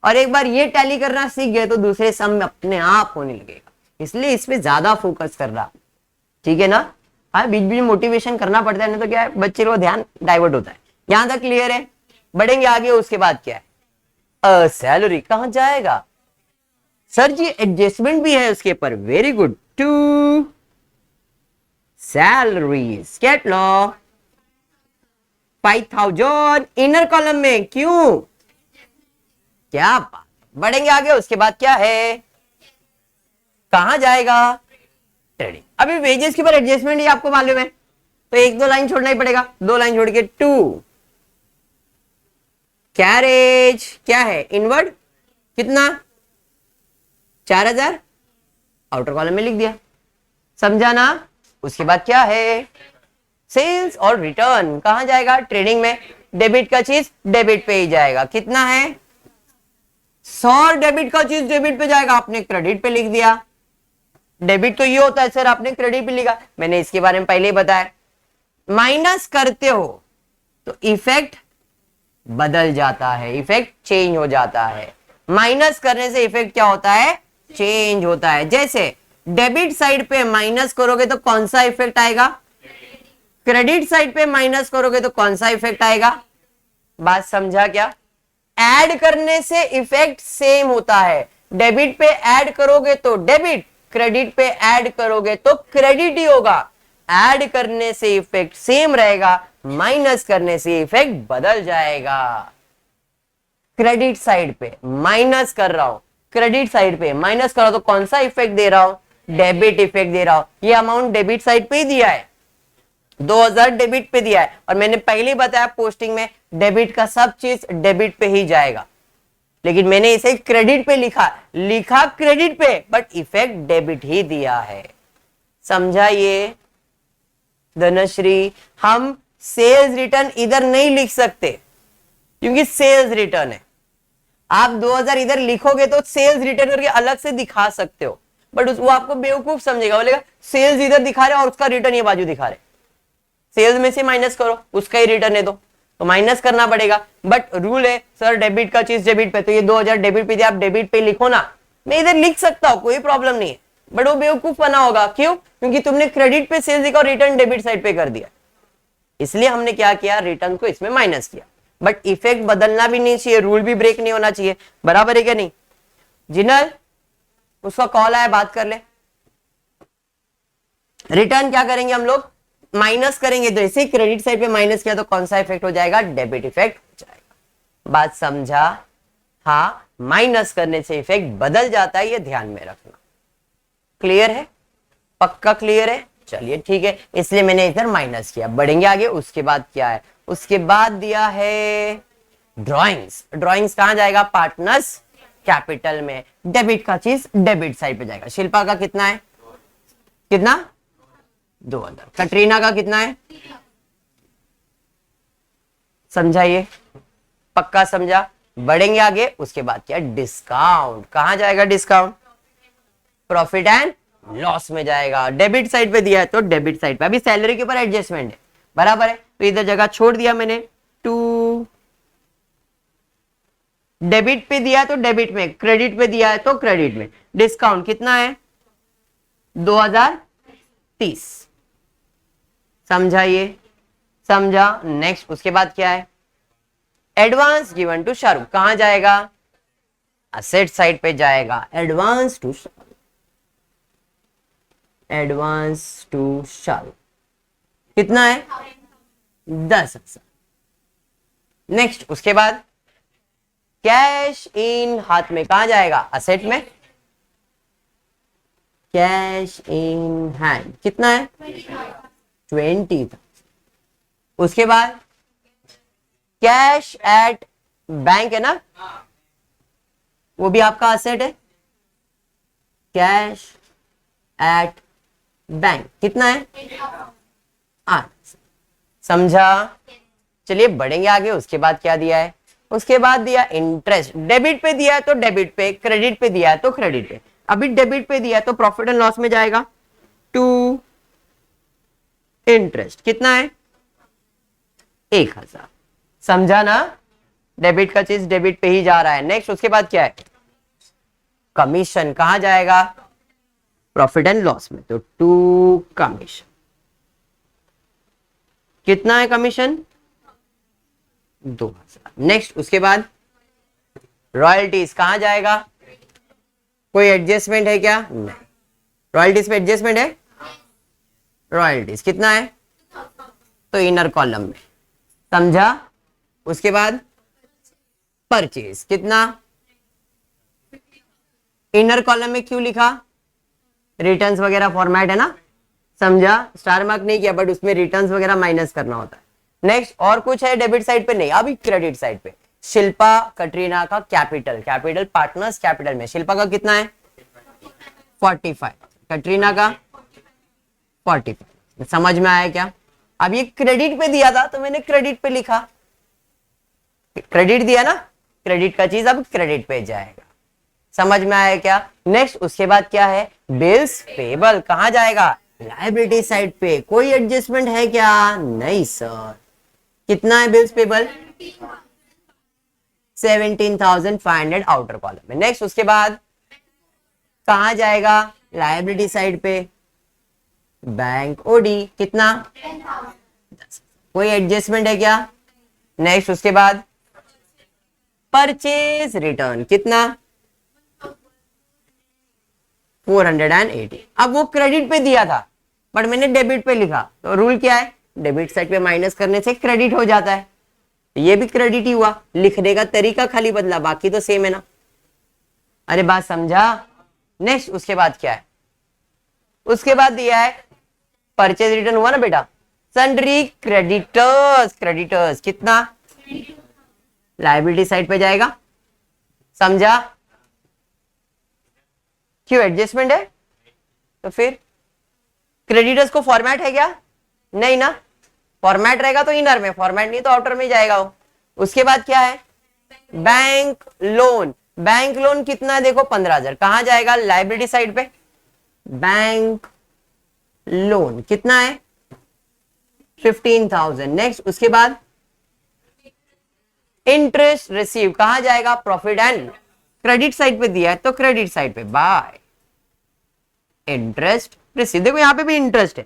और एक बार ये टैली करना सीख गए तो दूसरे सम में अपने आप होने लगेगा। इसलिए इस पे ज्यादा फोकस कर रहा, ठीक है ना? हाँ, बीच बीच में मोटिवेशन करना पड़ता है, नहीं तो क्या है, बच्चे को ध्यान डाइवर्ट होता है। यहां तक क्लियर है? बढ़ेंगे आगे। उसके बाद क्या है? सैलरी कहां जाएगा? सर जी एडजस्टमेंट भी है उसके ऊपर, very good. 2 salaries get low 5000 inner column में। क्यों? क्या बात। बढ़ेंगे आगे। उसके बाद क्या है? कहां जाएगा? ट्रेडिंग। अभी वेजेस के ऊपर एडजस्टमेंट ही आपको मालूम है, तो 1-2 लाइन छोड़ना ही पड़ेगा। 2 लाइन छोड़ के 2 कैरेज क्या है? इनवर्ड कितना? 4000 आउटर कॉलम में लिख दिया। समझा ना? उसके बाद क्या है? सेल्स और रिटर्न कहां जाएगा? ट्रेडिंग में। डेबिट का चीज डेबिट पे ही जाएगा। कितना है? 100 डेबिट का चीज डेबिट पे जाएगा, आपने क्रेडिट पे लिख दिया। डेबिट तो ये होता है सर, आपने क्रेडिट पे लिखा, मैंने इसके बारे में पहले ही बताया। माइनस करते हो तो इफेक्ट बदल जाता है, इफेक्ट चेंज हो जाता है। माइनस करने से इफेक्ट क्या होता है? चेंज होता है। जैसे डेबिट साइड पे माइनस करोगे तो कौन सा इफेक्ट आएगा? क्रेडिट साइड पे माइनस करोगे तो कौन सा इफेक्ट आएगा? बात समझा क्या? ऐड करने से इफेक्ट सेम होता है। डेबिट पे ऐड करोगे तो डेबिट, क्रेडिट पे ऐड करोगे तो क्रेडिट ही होगा। ऐड करने से इफेक्ट सेम रहेगा, माइनस करने से इफेक्ट बदल जाएगा। क्रेडिट साइड पे माइनस कर रहा हूं, क्रेडिट साइड पे माइनस कर रहा हूं तो कौन सा इफेक्ट दे रहा हूं? डेबिट इफेक्ट दे रहा हूं। ये अमाउंट डेबिट साइड पे ही दिया है, 2000 डेबिट पे दिया है, और मैंने पहले बताया पोस्टिंग में डेबिट का सब चीज डेबिट पे ही जाएगा, लेकिन मैंने इसे क्रेडिट पे लिखा क्रेडिट पे, बट इफेक्ट डेबिट ही दिया है। समझा ये? धनश्री, हम सेल्स रिटर्न इधर नहीं लिख सकते क्योंकि सेल्स रिटर्न है। आप 2000 इधर लिखोगे तो सेल्स रिटर्न करके अलग से दिखा सकते हो, बट वो आपको बेवकूफ समझेगा, बोलेगा सेल्स इधर दिखा रहे और उसका रिटर्न ये बाजू दिखा रहे, सेल्स में से माइनस करो, उसका ही रिटर्न है तो माइनस करना पड़ेगा। बट रूल है सर डेबिट का चीज डेबिट पे, तो ये 2000 डेबिट पे दिया, आप डेबिट पे लिखो ना, मैं इधर लिख सकता हूं, कोई प्रॉब्लम नहीं है, बट वो बेवकूफ बना होगा। क्यों? क्योंकि तुमने क्रेडिट पे सेल्स लिखा और रिटर्न डेबिट साइड पे कर दिया, इसलिए हमने क्या किया? रिटर्न को इसमें माइनस किया। बट इफेक्ट बदलना भी नहीं चाहिए, रूल भी ब्रेक नहीं होना चाहिए। बराबर है क्या नहीं? जिनल, उसका कॉल आया, बात कर ले। रिटर्न क्या करेंगे हम लोग? माइनस करेंगे। तो ऐसे क्रेडिट साइड पे माइनस किया तो कौन सा इफेक्ट हो जाएगा? डेबिट इफेक्ट हो जाएगा। बात समझा? हाँ, माइनस करने से इफेक्ट बदल जाता है, ये ध्यान में रखना। क्लियर है? पक्का क्लियर है? चलिए ठीक है, इसलिए मैंने इधर माइनस किया। बढ़ेंगे आगे। उसके बाद क्या है? उसके बाद दिया है ड्रॉइंग्स। ड्रॉइंग्स कहां जाएगा? पार्टनर्स कैपिटल में। डेबिट का चीज डेबिट साइड पे जाएगा। शिल्पा का कितना है? कितना? 2000। कटरीना का कितना है? समझाइए, पक्का समझा? बढ़ेंगे आगे। उसके बाद क्या? डिस्काउंट कहां जाएगा? डिस्काउंट प्रॉफिट एंड लॉस में जाएगा। डेबिट साइड पे दिया है तो डेबिट साइड पे। अभी सैलरी के ऊपर एडजस्टमेंट है, बराबर है, तो इधर जगह छोड़ दिया मैंने। 2 डेबिट पे दिया है तो डेबिट में, क्रेडिट पे दिया है तो क्रेडिट में। डिस्काउंट कितना है? 2030। समझाइए? समझा? नेक्स्ट। उसके बाद क्या है? एडवांस गिवन टू शाहरुख कहां जाएगा? असेट साइड पे जाएगा। एडवांस टू शाहरुख कितना है? 10,000। नेक्स्ट। उसके बाद कैश इन हाथ में कहां जाएगा? असेट में। कैश इन हैंड कितना है? 20,000। उसके बाद कैश एट बैंक है ना, वो भी आपका असेट है। कैश एट बैंक कितना है? 8। समझा? चलिए बढ़ेंगे आगे। उसके बाद क्या दिया है? उसके बाद दिया इंटरेस्ट। डेबिट पे दिया है तो डेबिट पे, क्रेडिट पे दिया है तो क्रेडिट पे। अभी डेबिट पे दिया है तो प्रॉफिट एंड लॉस में जाएगा टू इंटरेस्ट। कितना है? 1,000। समझा ना? डेबिट का चीज डेबिट पे ही जा रहा है। नेक्स्ट उसके बाद क्या है? कमीशन कहां जाएगा? प्रॉफिट एंड लॉस में, तो टू कमीशन। कितना है कमीशन? 2,000। नेक्स्ट उसके बाद रॉयल्टीज कहां जाएगा? कोई एडजस्टमेंट है क्या? नहीं। रॉयल्टीज पे एडजस्टमेंट है? रॉयल्टीज कितना है? तो इनर कॉलम में। समझा? उसके बाद परचेज कितना? इनर कॉलम में क्यों लिखा? रिटर्न्स वगैरह फॉर्मेट है ना। समझा? स्टार मार्क नहीं किया, बट उसमें रिटर्न्स वगैरह माइनस करना होता है। नेक्स्ट और कुछ है डेबिट साइड पे? नहीं। अभी क्रेडिट साइड पे शिल्पा कटरीना का कैपिटल, कैपिटल पार्टनर्स कैपिटल में शिल्पा का कितना है? 45। कटरीना का 45। समझ में आया क्या? अब ये क्रेडिट पे दिया था तो मैंने क्रेडिट पे लिखा। क्रेडिट दिया ना, क्रेडिट का चीज अब क्रेडिट पे जाएगा। समझ में आया क्या? नेक्स्ट उसके बाद क्या है? बिल्स पेबल कहां जाएगा? लायबिलिटी साइड पे। कोई एडजस्टमेंट है क्या? नहीं सर। कितना है बिल्स पेबल? 17,500 आउटर कॉलम में। नेक्स्ट उसके बाद कहां जाएगा? लायबिलिटी साइड पे। बैंक ओडी कितना? 10। कोई एडजस्टमेंट है क्या? नेक्स्ट उसके बाद परचेज रिटर्न कितना? 480। अब वो क्रेडिट पे दिया था बट मैंने डेबिट पे लिखा, तो रूल क्या है? डेबिट साइड पे माइनस करने से क्रेडिट हो जाता है। ये भी क्रेडिट ही हुआ, लिखने का तरीका खाली बदला, बाकी तो सेम है ना। अरे बात समझा? नेक्स्ट उसके बाद क्या है? उसके बाद दिया है परचेज रिटर्न हुआ ना बेटा। सन्ड्री क्रेडिटर्स, क्रेडिटर्स कितना? लायबिलिटी साइड पे जाएगा। समझा? क्यों? एडजस्टमेंट है तो फिर क्रेडिटर्स को फॉर्मेट है क्या? नहीं ना। फॉर्मेट रहेगा तो इनर में, फॉर्मेट नहीं तो आउटर में जाएगा वो। उसके बाद क्या है? Bank loan. बैंक लोन कितना है? देखो 15,000। कहां जाएगा? लायबिलिटी साइड पे। बैंक लोन कितना है? 15,000। नेक्स्ट उसके बाद इंटरेस्ट रिसीव कहां जाएगा? प्रॉफिट एंड क्रेडिट साइड पे दिया है तो क्रेडिट साइड पे बाय इंटरेस्ट रिसीव। देखो यहां पे भी इंटरेस्ट है,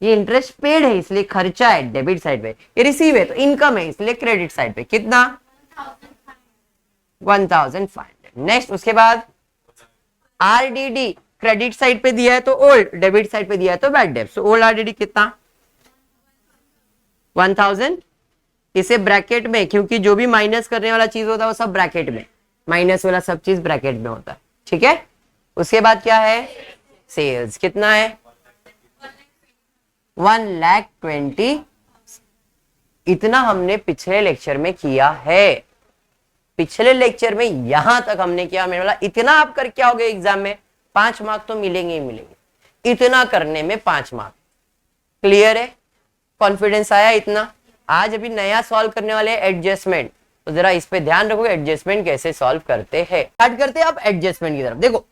ये इंटरेस्ट पेड है इसलिए खर्चा है डेबिट साइड पे, ये रिसीव है तो इनकम है इसलिए क्रेडिट साइड पे। कितना? 1,500। नेक्स्ट उसके बाद आरडीडी क्रेडिट साइड पे दिया है तो ओल्ड, डेबिट साइड पे दिया है तो बैड डेब्ट। सो ओल्ड आरडीडी कितना? 1,000। इसे ब्रैकेट में, क्योंकि जो भी माइनस करने वाला चीज होता है वो सब ब्रैकेट में, माइनस वाला सब चीज ब्रैकेट में होता है। ठीक है? उसके बाद क्या है? सेल्स कितना है? 1,20,000। इतना हमने पिछले लेक्चर में किया है। पिछले लेक्चर में यहां तक हमने किया। मैंने बोला इतना आप करके आओगे एग्जाम में 5 मार्क तो मिलेंगे ही मिलेंगे। इतना करने में 5 मार्क। क्लियर है? कॉन्फिडेंस आया इतना? आज अभी नया सॉल्व करने वाले एडजस्टमेंट, तो जरा इस पे ध्यान रखो एडजस्टमेंट कैसे सॉल्व करते हैं। स्टार्ट करते हैं अब एडजस्टमेंट की तरफ। देखो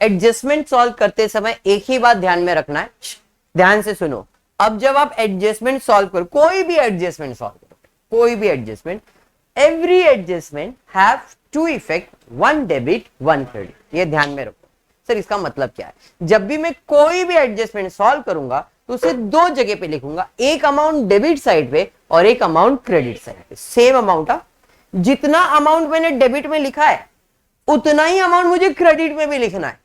एडजस्टमेंट सॉल्व करते समय एक ही बात ध्यान में रखना है, ध्यान से सुनो। अब जब आप एडजस्टमेंट सॉल्व करो, कोई भी एडजस्टमेंट सॉल्व करो, कोई भी adjustment, every adjustment have two effect, one debit one credit. ये ध्यान में रखो। सर इसका मतलब क्या है? जब भी मैं कोई भी एडजस्टमेंट सॉल्व करूंगा तो उसे 2 जगह पे लिखूंगा, एक अमाउंट डेबिट साइड पे और एक अमाउंट क्रेडिट साइड पे। सेम अमाउंट है, जितना अमाउंट मैंने डेबिट में लिखा है उतना ही अमाउंट मुझे क्रेडिट में भी लिखना है,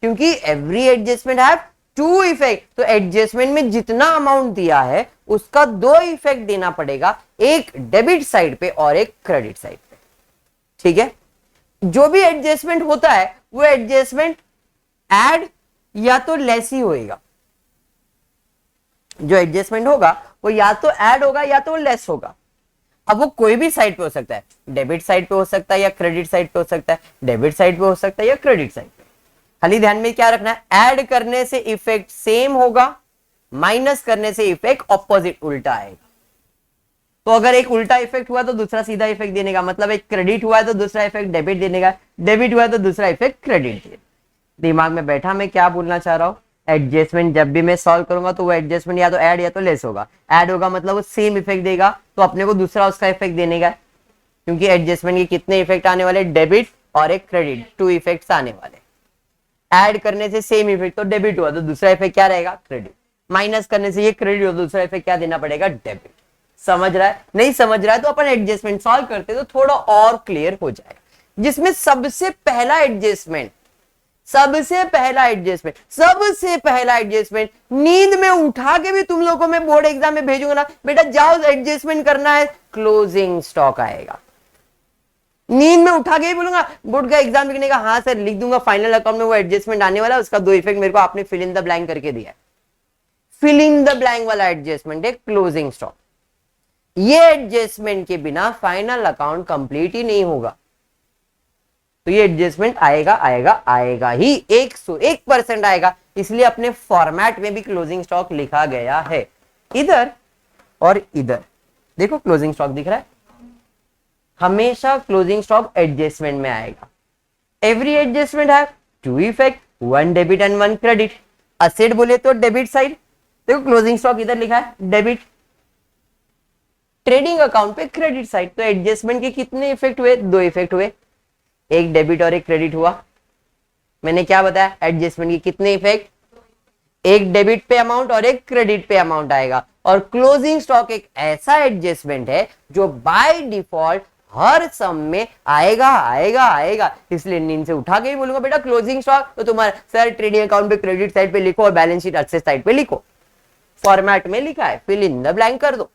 क्योंकि every adjustment have two effect, तो एडजस्टमेंट में जितना अमाउंट दिया है उसका दो इफेक्ट देना पड़ेगा, एक डेबिट साइड पे और एक क्रेडिट साइड पे। ठीक है, जो भी एडजस्टमेंट होता है वो एडजस्टमेंट ऐड या तो लेस ही होएगा। जो एडजस्टमेंट होगा वो या तो ऐड होगा या तो लेस होगा। अब वो कोई भी साइड पे हो सकता है, डेबिट साइड पे हो सकता है या क्रेडिट साइड पे हो सकता है, डेबिट साइड पे हो सकता है या क्रेडिट साइड पे। खाली ध्यान में क्या रखना है, ऐड करने से इफेक्ट सेम होगा, माइनस करने से इफेक्ट ऑपोजिट उल्टा आएगा। तो अगर एक उल्टा इफेक्ट हुआ तो दूसरा सीधा इफेक्ट देने का, मतलब एक क्रेडिट हुआ है तो दूसरा इफेक्ट डेबिट देने का, डेबिट हुआ है तो दूसरा इफेक्ट क्रेडिट देने। दिमाग में बैठा मैं क्या बोलना चाह रहा हूं, एडजस्टमेंट जब भी मैं सॉल्व करूंगा तो वो एडजस्टमेंट या तो ऐड या तो लेस होगा। ऐड होगा मतलब वो सेम इफेक्ट देगा, तो अपने को दूसरा उसका इफेक्ट देने का, क्योंकि एडजस्टमेंट के कितने इफेक्ट आने वाले, डेबिट और एक क्रेडिट, टू इफेक्ट्स आने वाले। ऐड करने से सेम इफेक्ट तो डेबिट हुआ तो दूसरा इफेक्ट क्या रहेगा, क्रेडिट। माइनस करने से ये क्रेडिट हुआ तो दूसरा इफेक्ट क्या देना पड़ेगा, डेबिट। समझ रहा है, नहीं समझ रहा है तो अपन एडजस्टमेंट सॉल्व करते तो थोड़ा और क्लियर हो जाएगा। जिसमें सबसे पहला एडजस्टमेंट नींद में उठा के भी तुम लोगों को मैं बोर्ड एग्जाम में भेजूंगा ना, बेटा जाओ एडजस्टमेंट करना है, क्लोजिंग स्टॉक आएगा। नींद में उठा के ही बोलूंगा बोर्ड का एग्जाम लिखने का, हाँ सर लिख दूंगा, फाइनल अकाउंट में वो एडजस्टमेंट आने वाला है, उसका दो इफेक्ट मेरे को आपने फिल इन द ब्लैंक करके दिया है। फिल इन द ब्लैंक वाला एडजस्टमेंट है क्लोजिंग स्टॉक। ये एडजस्टमेंट के बिना फाइनल अकाउंट कंप्लीट ही नहीं होगा। तो ये एडजस्टमेंट आएगा ही, 101% आएगा। इसलिए अपने फॉर्मेट में भी क्लोजिंग स्टॉक लिखा गया है, इधर और इधर। देखो क्लोजिंग स्टॉक दिख रहा है, हमेशा क्लोजिंग स्टॉक एडजस्टमेंट में आएगा। एवरी एडजस्टमेंट है two effect, one debit and one credit. Asset बोले तो डेबिट साइड, देखो क्लोजिंग स्टॉक इधर लिखा है डेबिट, ट्रेडिंग अकाउंट पे क्रेडिट साइड। तो एडजस्टमेंट के कितने इफेक्ट हुए, दो इफेक्ट हुए, एक डेबिट और एक क्रेडिट हुआ। मैंने क्या बताया, एडजस्टमेंट के कितने इफेक्ट, एक डेबिट पे अमाउंट और एक क्रेडिट पे अमाउंट आएगा। और क्लोजिंग स्टॉक एक ऐसा एडजस्टमेंट है जो बाय डिफॉल्ट हर सम में आएगा। इसलिए नींद से उठा के ही बोलूंगा बेटा क्लोजिंग स्टॉक, तो तुम्हारा सर ट्रेडिंग अकाउंट पे क्रेडिट साइड पे लिखो और बैलेंस शीट एसेट साइड पे लिखो। फॉर्मेट में लिखा है, फिल इन द ब्लैंक कर दो।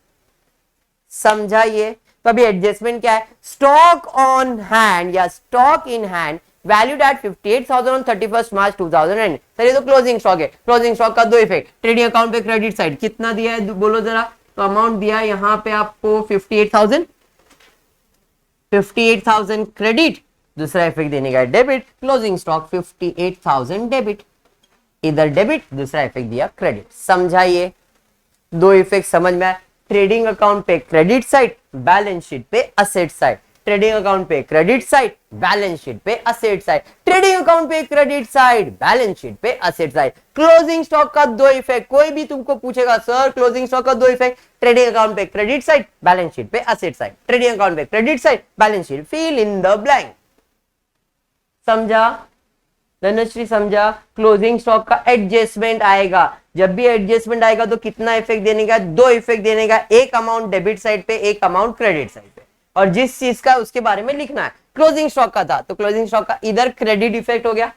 समझाइए। तो अभी एडजस्टमेंट क्या है, स्टॉक ऑन हैंड या stock in hand valued at 58,000 on 31 March 2000। Sir ये तो क्लोजिंग स्टॉक है। क्लोजिंग स्टॉक का दो इफेक्ट, ट्रेडिंग अकाउंट पे क्रेडिट साइड कितना दिया है बोलो जरा, तो अमाउंट दिया है यहां पे आपको 58,000 क्रेडिट, दूसरा इफेक्ट देने का डेबिट, क्लोजिंग स्टॉक 58,000 डेबिट, इधर डेबिट, दूसरा इफेक्ट दिया क्रेडिट। समझाइए, दो इफेक्ट समझ में आया। ट्रेडिंग अकाउंट पे क्रेडिट साइड, बैलेंस शीट पे असेट साइड, ट्रेडिंग अकाउंट पे क्रेडिट साइड, बैलेंस शीट पे असेट साइड, ट्रेडिंग अकाउंट पे क्रेडिट साइड, बैलेंस शीट पे असेट साइड। क्लोजिंग स्टॉक का दो इफेक्ट, कोई भी तुमको पूछेगा सर क्लोजिंग स्टॉक का दो इफेक्ट, ट्रेडिंग अकाउंट पे क्रेडिट साइड, बैलेंस शीट पे असेट साइड, ट्रेडिंग अकाउंट पे credit side, balance sheet, fill in the blank. समझा धनश्री, समझा। क्लोजिंग स्टॉक का एडजस्टमेंट आएगा, जब भी एडजस्टमेंट आएगा तो कितना इफेक्ट देने का, दो इफेक्ट देने का, एक अमाउंट डेबिट साइड पे, एक अमाउंट क्रेडिट साइड पे, और जिस चीज का उसके बारे में लिखना है। क्लोजिंग स्टॉक का था तो क्लोजिंग स्टॉक का इधर क्रेडिट इफेक्ट हो गया,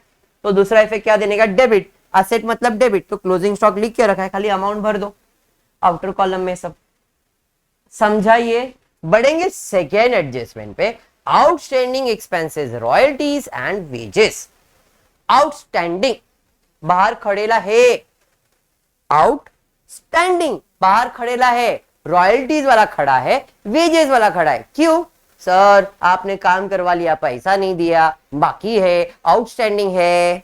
तो दूसरा इफेक्ट क्या देने का, डेबिट। असेट मतलब डेबिट, तो क्लोजिंग स्टॉक लिख के रखा है, खाली अमाउंट भर दो आउटर कॉलम में सब। समझाइए। बढ़ेंगे सेकेंड एडजस्टमेंट पे, outstanding expenses, royalties and wages. Outstanding बाहर खड़ेला है, आउटस्टैंडिंग बाहर खड़ेला है, रॉयल्टीज वाला खड़ा है, वेजेस वाला खड़ा है। क्यों सर, आपने काम करवा लिया, पैसा नहीं दिया, बाकी है, आउटस्टैंडिंग है।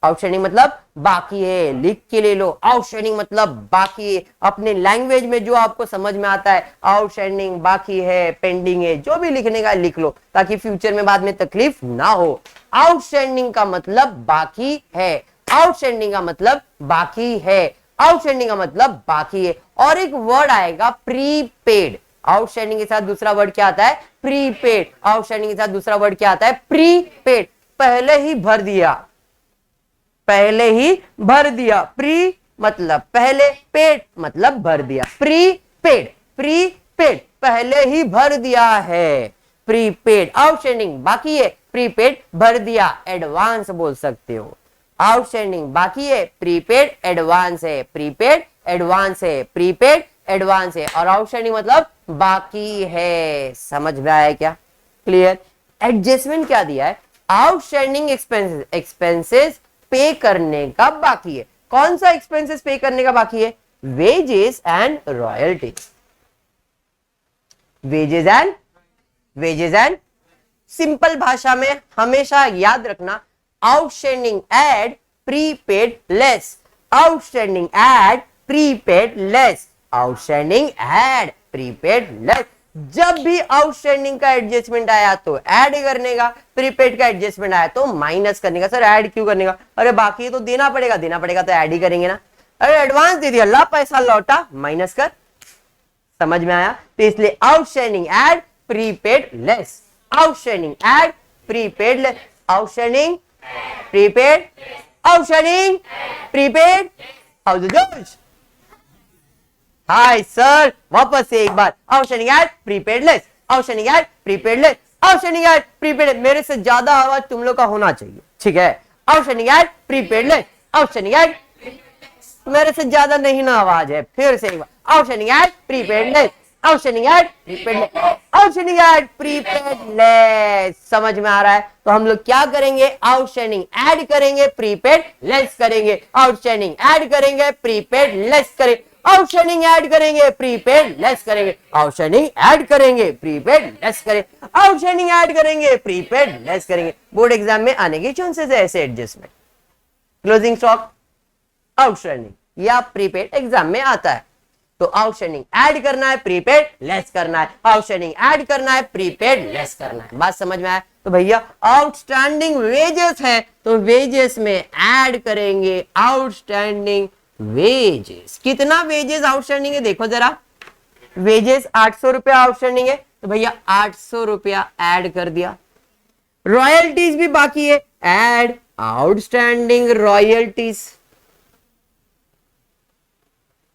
आउटस्टैंडिंग मतलब बाकी है, लिख के ले लो। आउटस्टैंडिंग मतलब बाकी है, अपने लैंग्वेज में जो आपको समझ में आता है, आउटस्टैंडिंग, बाकी है, पेंडिंग है, जो भी लिखने का लिख लो, ताकि फ्यूचर में बाद में तकलीफ ना हो। आउटस्टैंडिंग का मतलब बाकी है, आउटस्टैंडिंग का मतलब बाकी है, आउटस्टैंडिंग का मतलब बाकी है। और एक वर्ड आएगा प्रीपेड। आउटस्टैंडिंग के साथ दूसरा वर्ड क्या आता है, प्रीपेड। आउटस्टैंडिंग के साथ दूसरा वर्ड क्या आता है, प्रीपेड। पहले ही भर दिया, पहले ही भर दिया। प्री मतलब पहले, पेड मतलब भर दिया। प्रीपेड, प्रीपेड पहले ही भर दिया है, प्रीपेड। आउटस्टैंडिंग बाकी है, प्रीपेड भर दिया, एडवांस बोल सकते हो। आउटस्टैंडिंग बाकी है, प्रीपेड एडवांस है, प्रीपेड एडवांस है, प्रीपेड एडवांस है, और आउटस्टैंडिंग मतलब बाकी है। समझ में आया क्या? क्लियर? एडजस्टमेंट क्या दिया है? आउटस्टैंडिंग एक्सपेंसेस, एक्सपेंसेस पे करने का बाकी है। कौन सा एक्सपेंसेस पे करने का बाकी है? Wages and royalty. Wages and simple भाषा में हमेशा याद रखना, outstanding add prepaid less, outstanding add prepaid less, outstanding add prepaid less. जब भी आउटस्टैंडिंग का एडजस्टमेंट आया तो ऐड करने का, प्रीपेड का एडजस्टमेंट आया तो माइनस करने का। सर ऐड क्यों करने का? अरे बाकी तो देना पड़ेगा, देना पड़ेगा तो ऐड ही करेंगे ना। अरे एडवांस दे दिया, ला पैसा लौटा, माइनस कर। समझ में आया? तो इसलिए outstanding add prepaid less, outstanding add prepaid less, outstanding prepaid, outstanding prepaid. How the josh? Hi sir, वापस से एक बार, outstanding add prepaid less, outstanding add prepaid less, outstanding add prepaid. मेरे से ज्यादा आवाज तुम लोग का होना चाहिए, ठीक है? Outstanding add prepaid less, outstanding add, मेरे से ज्यादा नहीं ना आवाज है। फिर से एक बार, outstanding add prepaid less, outstanding add prepaid less, outstanding add prepaid less. समझ में आ रहा है? तो हम लोग क्या करेंगे? आउटस्टैंडिंग ऐड करेंगे, प्रीपेड लेस करेंगे, आउटस्टैंडिंग ऐड करेंगे, प्रीपेड लेस करेंगे, आउटस्टैंडिंग ऐड करेंगे, प्रीपेड लेस करेंगे, आउटस्टैंडिंग ऐड करेंगे, प्रीपेड लेस करेंगे, आउटस्टैंडिंग ऐड करेंगे, प्रीपेड लेस करेंगे। बोर्ड एग्जाम में आने की चांसेस है ऐसे एडजस्टमेंट। क्लोजिंग स्टॉक आउटस्टैंडिंग या प्रीपेड एग्जाम में आता है। तो आउटस्टैंडिंग ऐड करना है, प्रीपेड लेस करना है, आउटस्टैंडिंग ऐड करना है, प्रीपेड लेस करना है। बात समझ में आया? तो भैया आउटस्टैंडिंग वेजेस है तो वेजेस में ऐड करेंगे आउटस्टैंडिंग वेजेस। कितना वेजेस आउटस्टैंडिंग है देखो जरा, वेजेस 800 रुपया आउटस्टैंडिंग है तो भैया 800 रुपया ऐड कर दिया। रॉयल्टीज भी बाकी है, ऐड आउटस्टैंडिंग रॉयल्टीज।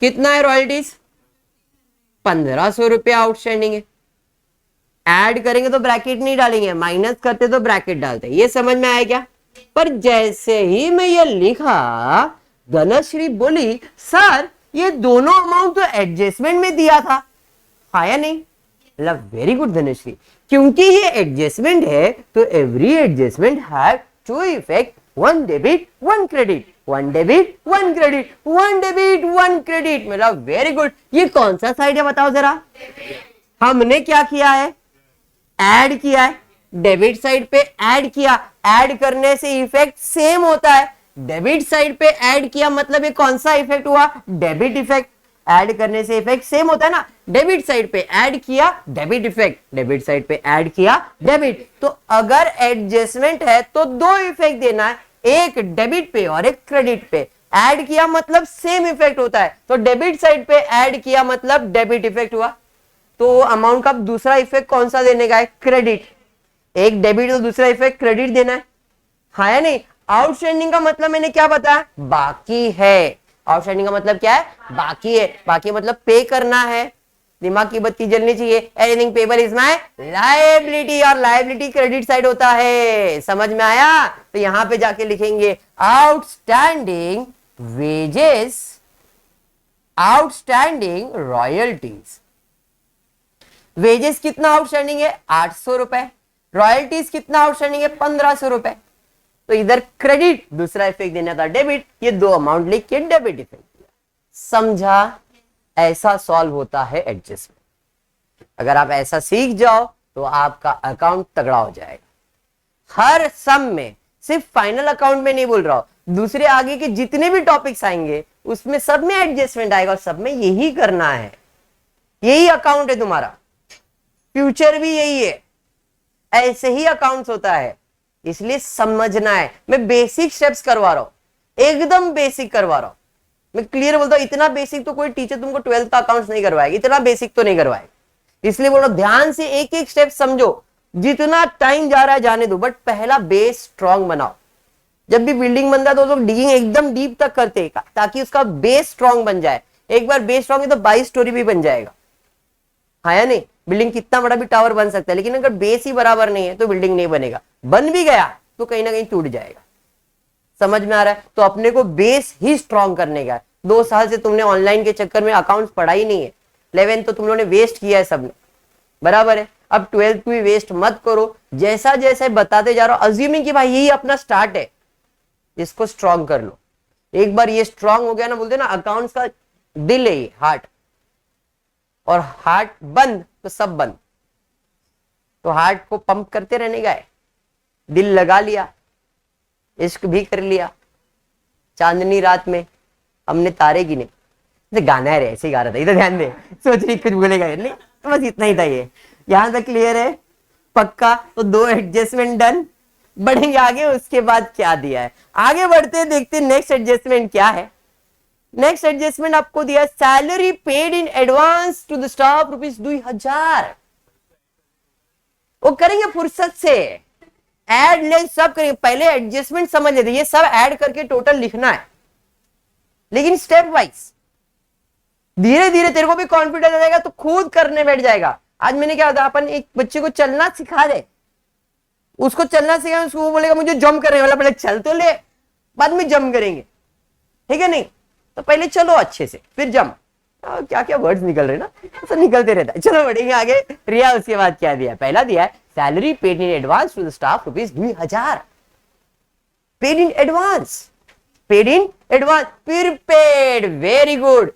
कितना है रॉयल्टीज? 1500 रुपया आउटस्टैंडिंग है। ऐड करेंगे तो ब्रैकेट नहीं डालेंगे, माइनस करते तो ब्रैकेट डालते। ये समझ में आया क्या? पर जैसे ही मैं ये लिखा, धनश्री बोली सर ये दोनों अमाउंट तो एडजस्टमेंट में दिया था, आया नहीं? मतलब वेरी गुड धनश्री, क्योंकि ये एडजस्टमेंट है तो every adjustment have two effect, one debit one credit, one debit one credit, one debit one credit. मेरा वेरी गुड। ये कौन सा साइड है बताओ जरा? हमने क्या किया है? ऐड किया है। डेबिट साइड पे ऐड किया, ऐड करने से इफेक्ट सेम होता है। डेबिट साइड पे ऐड किया मतलब ये कौन सा इफेक्ट हुआ? Debit effect. ऐड करने से इफेक्ट सेम होता है ना। डेबिट साइड पे ऐड किया, डेबिट इफेक्ट, डेबिट साइड पे ऐड किया, डेबिट। तो अगर एडजस्टमेंट है तो दो इफेक्ट देना है, एक डेबिट पे और एक क्रेडिट पे। ऐड किया मतलब सेम इफेक्ट होता है, तो डेबिट साइड पे ऐड किया मतलब डेबिट इफेक्ट हुआ। तो अमाउंट का दूसरा इफेक्ट कौन सा देने का है? क्रेडिट। एक डेबिट और दूसरा इफेक्ट क्रेडिट देना है या नहीं? आउटस्टैंडिंग का मतलब मैंने क्या बताया? बाकी है। आउटस्टैंडिंग का मतलब क्या है? बाकी है। बाकी मतलब पे करना है। दिमाग की बत्ती जलनी चाहिए। Anything payable is my liability, और लायबिलिटी क्रेडिट साइड होता है। समझ में आया? तो यहां पे जाके लिखेंगे outstanding wages, outstanding royalties. Wages कितना आउटस्टैंडिंग है? 800 रुपए। रॉयल्टीज कितना आउटस्टैंडिंग है? 1500 रुपए। तो इधर क्रेडिट, दूसरा इफेक्ट देना था डेबिट, ये दो अमाउंट लिख के डेबिट इफेक्ट दिया। समझा? ऐसा सॉल्व होता है एडजस्टमेंट। अगर आप ऐसा सीख जाओ तो आपका अकाउंट तगड़ा हो जाएगा। हर सम में, सिर्फ फाइनल अकाउंट में नहीं बोल रहा हूं, दूसरे आगे के जितने भी टॉपिक्स आएंगे उसमें सब में एडजस्टमेंट आएगा और सब में यही करना है। यही अकाउंट है तुम्हारा, फ्यूचर भी यही है। ऐसे ही अकाउंट्स होता है, इसलिए समझना है। मैं बेसिक स्टेप्स करवा रहा हूं, एकदम बेसिक करवा रहा हूं। मैं क्लियर बोलता हूं, इतना बेसिक तो कोई टीचर तुमको 12th का अकाउंट्स नहीं करवाएगी, इतना बेसिक तो नहीं करवाएगी। इसलिए बोलो ध्यान से एक एक स्टेप समझो। जितना टाइम जा रहा है जाने दो, बट पहला बेस स्ट्रांग बनाओ। जब भी बिल्डिंग बनता है तो लोग डिगिंग एकदम डीप तक करते हैं ताकि उसका बेस स्ट्रांग बन जाए। एक बार बेस स्ट्रांग है तो 22 स्टोरी भी बन जाएगा, हाँ या नहीं? बिल्डिंग कितना बड़ा भी टावर बन सकता है, लेकिन अगर बेस ही बराबर नहीं है तो बिल्डिंग नहीं बनेगा। बन भी गया तो कहीं ना कहीं टूट जाएगा। समझ में आ रहा है? तो अपने को बेस ही स्ट्रॉन्ग करने का है। 2 साल से तुमने ऑनलाइन के चक्कर में अकाउंट्स पढ़ा ही नहीं है, 11 तो तुम लोगों ने वेस्ट किया है सबने, बराबर है। अब 12th भी वेस्ट मत करो, जैसा जैसे बताते जा रहा हूं, अज्यूमिंग कि भाई यही अपना स्टार्ट है, इसको स्ट्रॉन्ग कर लो। एक बार ये स्ट्रॉन्ग हो गया ना, बोलते ना अकाउंट्स का दिल है ये, हार्ट, और हार्ट बंद तो सब बंद। तो हार्ट को पंप करते रहने का है, दिल लगा लिया, इश्क भी कर लिया, चांदनी रात में हमने तारे गिने। तो गाना है रे, ऐसे ही गा रहा था, इधर ध्यान दे, सोच रही कुछ बोलेगा नहीं, तो बस इतना ही था ये, यहां तक क्लियर है पक्का। तो 2 एडजस्टमेंट डन, बढ़ेंगे आगे, उसके बाद क्या दिया है, आगे बढ़ते देखते नेक्स्ट एडजस्टमेंट क्या है। नेक्स्ट एडजस्टमेंट आपको दिया salary paid in advance to the staff ₹2000। वो करेंगे फुर्सत से, ऐड ले सब करेंगे, पहले एडजस्टमेंट समझ लेते, ये सब ऐड करके टोटल लिखना है, लेकिन स्टेप वाइज, धीरे धीरे तेरे को भी कॉन्फिडेंस आ जाएगा तो खुद करने बैठ जाएगा। आज मैंने क्या होता, अपन एक बच्चे को चलना सिखा दे, उसको चलना सिखा, उसको वो बोलेगा मुझे जंप करने वाला, पहले चल तो ले, बाद में जंप करेंगे, ठीक है नहीं? तो पहले चलो अच्छे से, फिर जंप। क्या क्या वर्ड्स निकल रहे ना, तो निकलते रहता है। चलो बढ़ेंगे आगे। रिया उसके बाद क्या दिया, पहला दिया है salary paid in advance to the staff ₹2000। Paid in advance, paid in advance, prepaid, very good.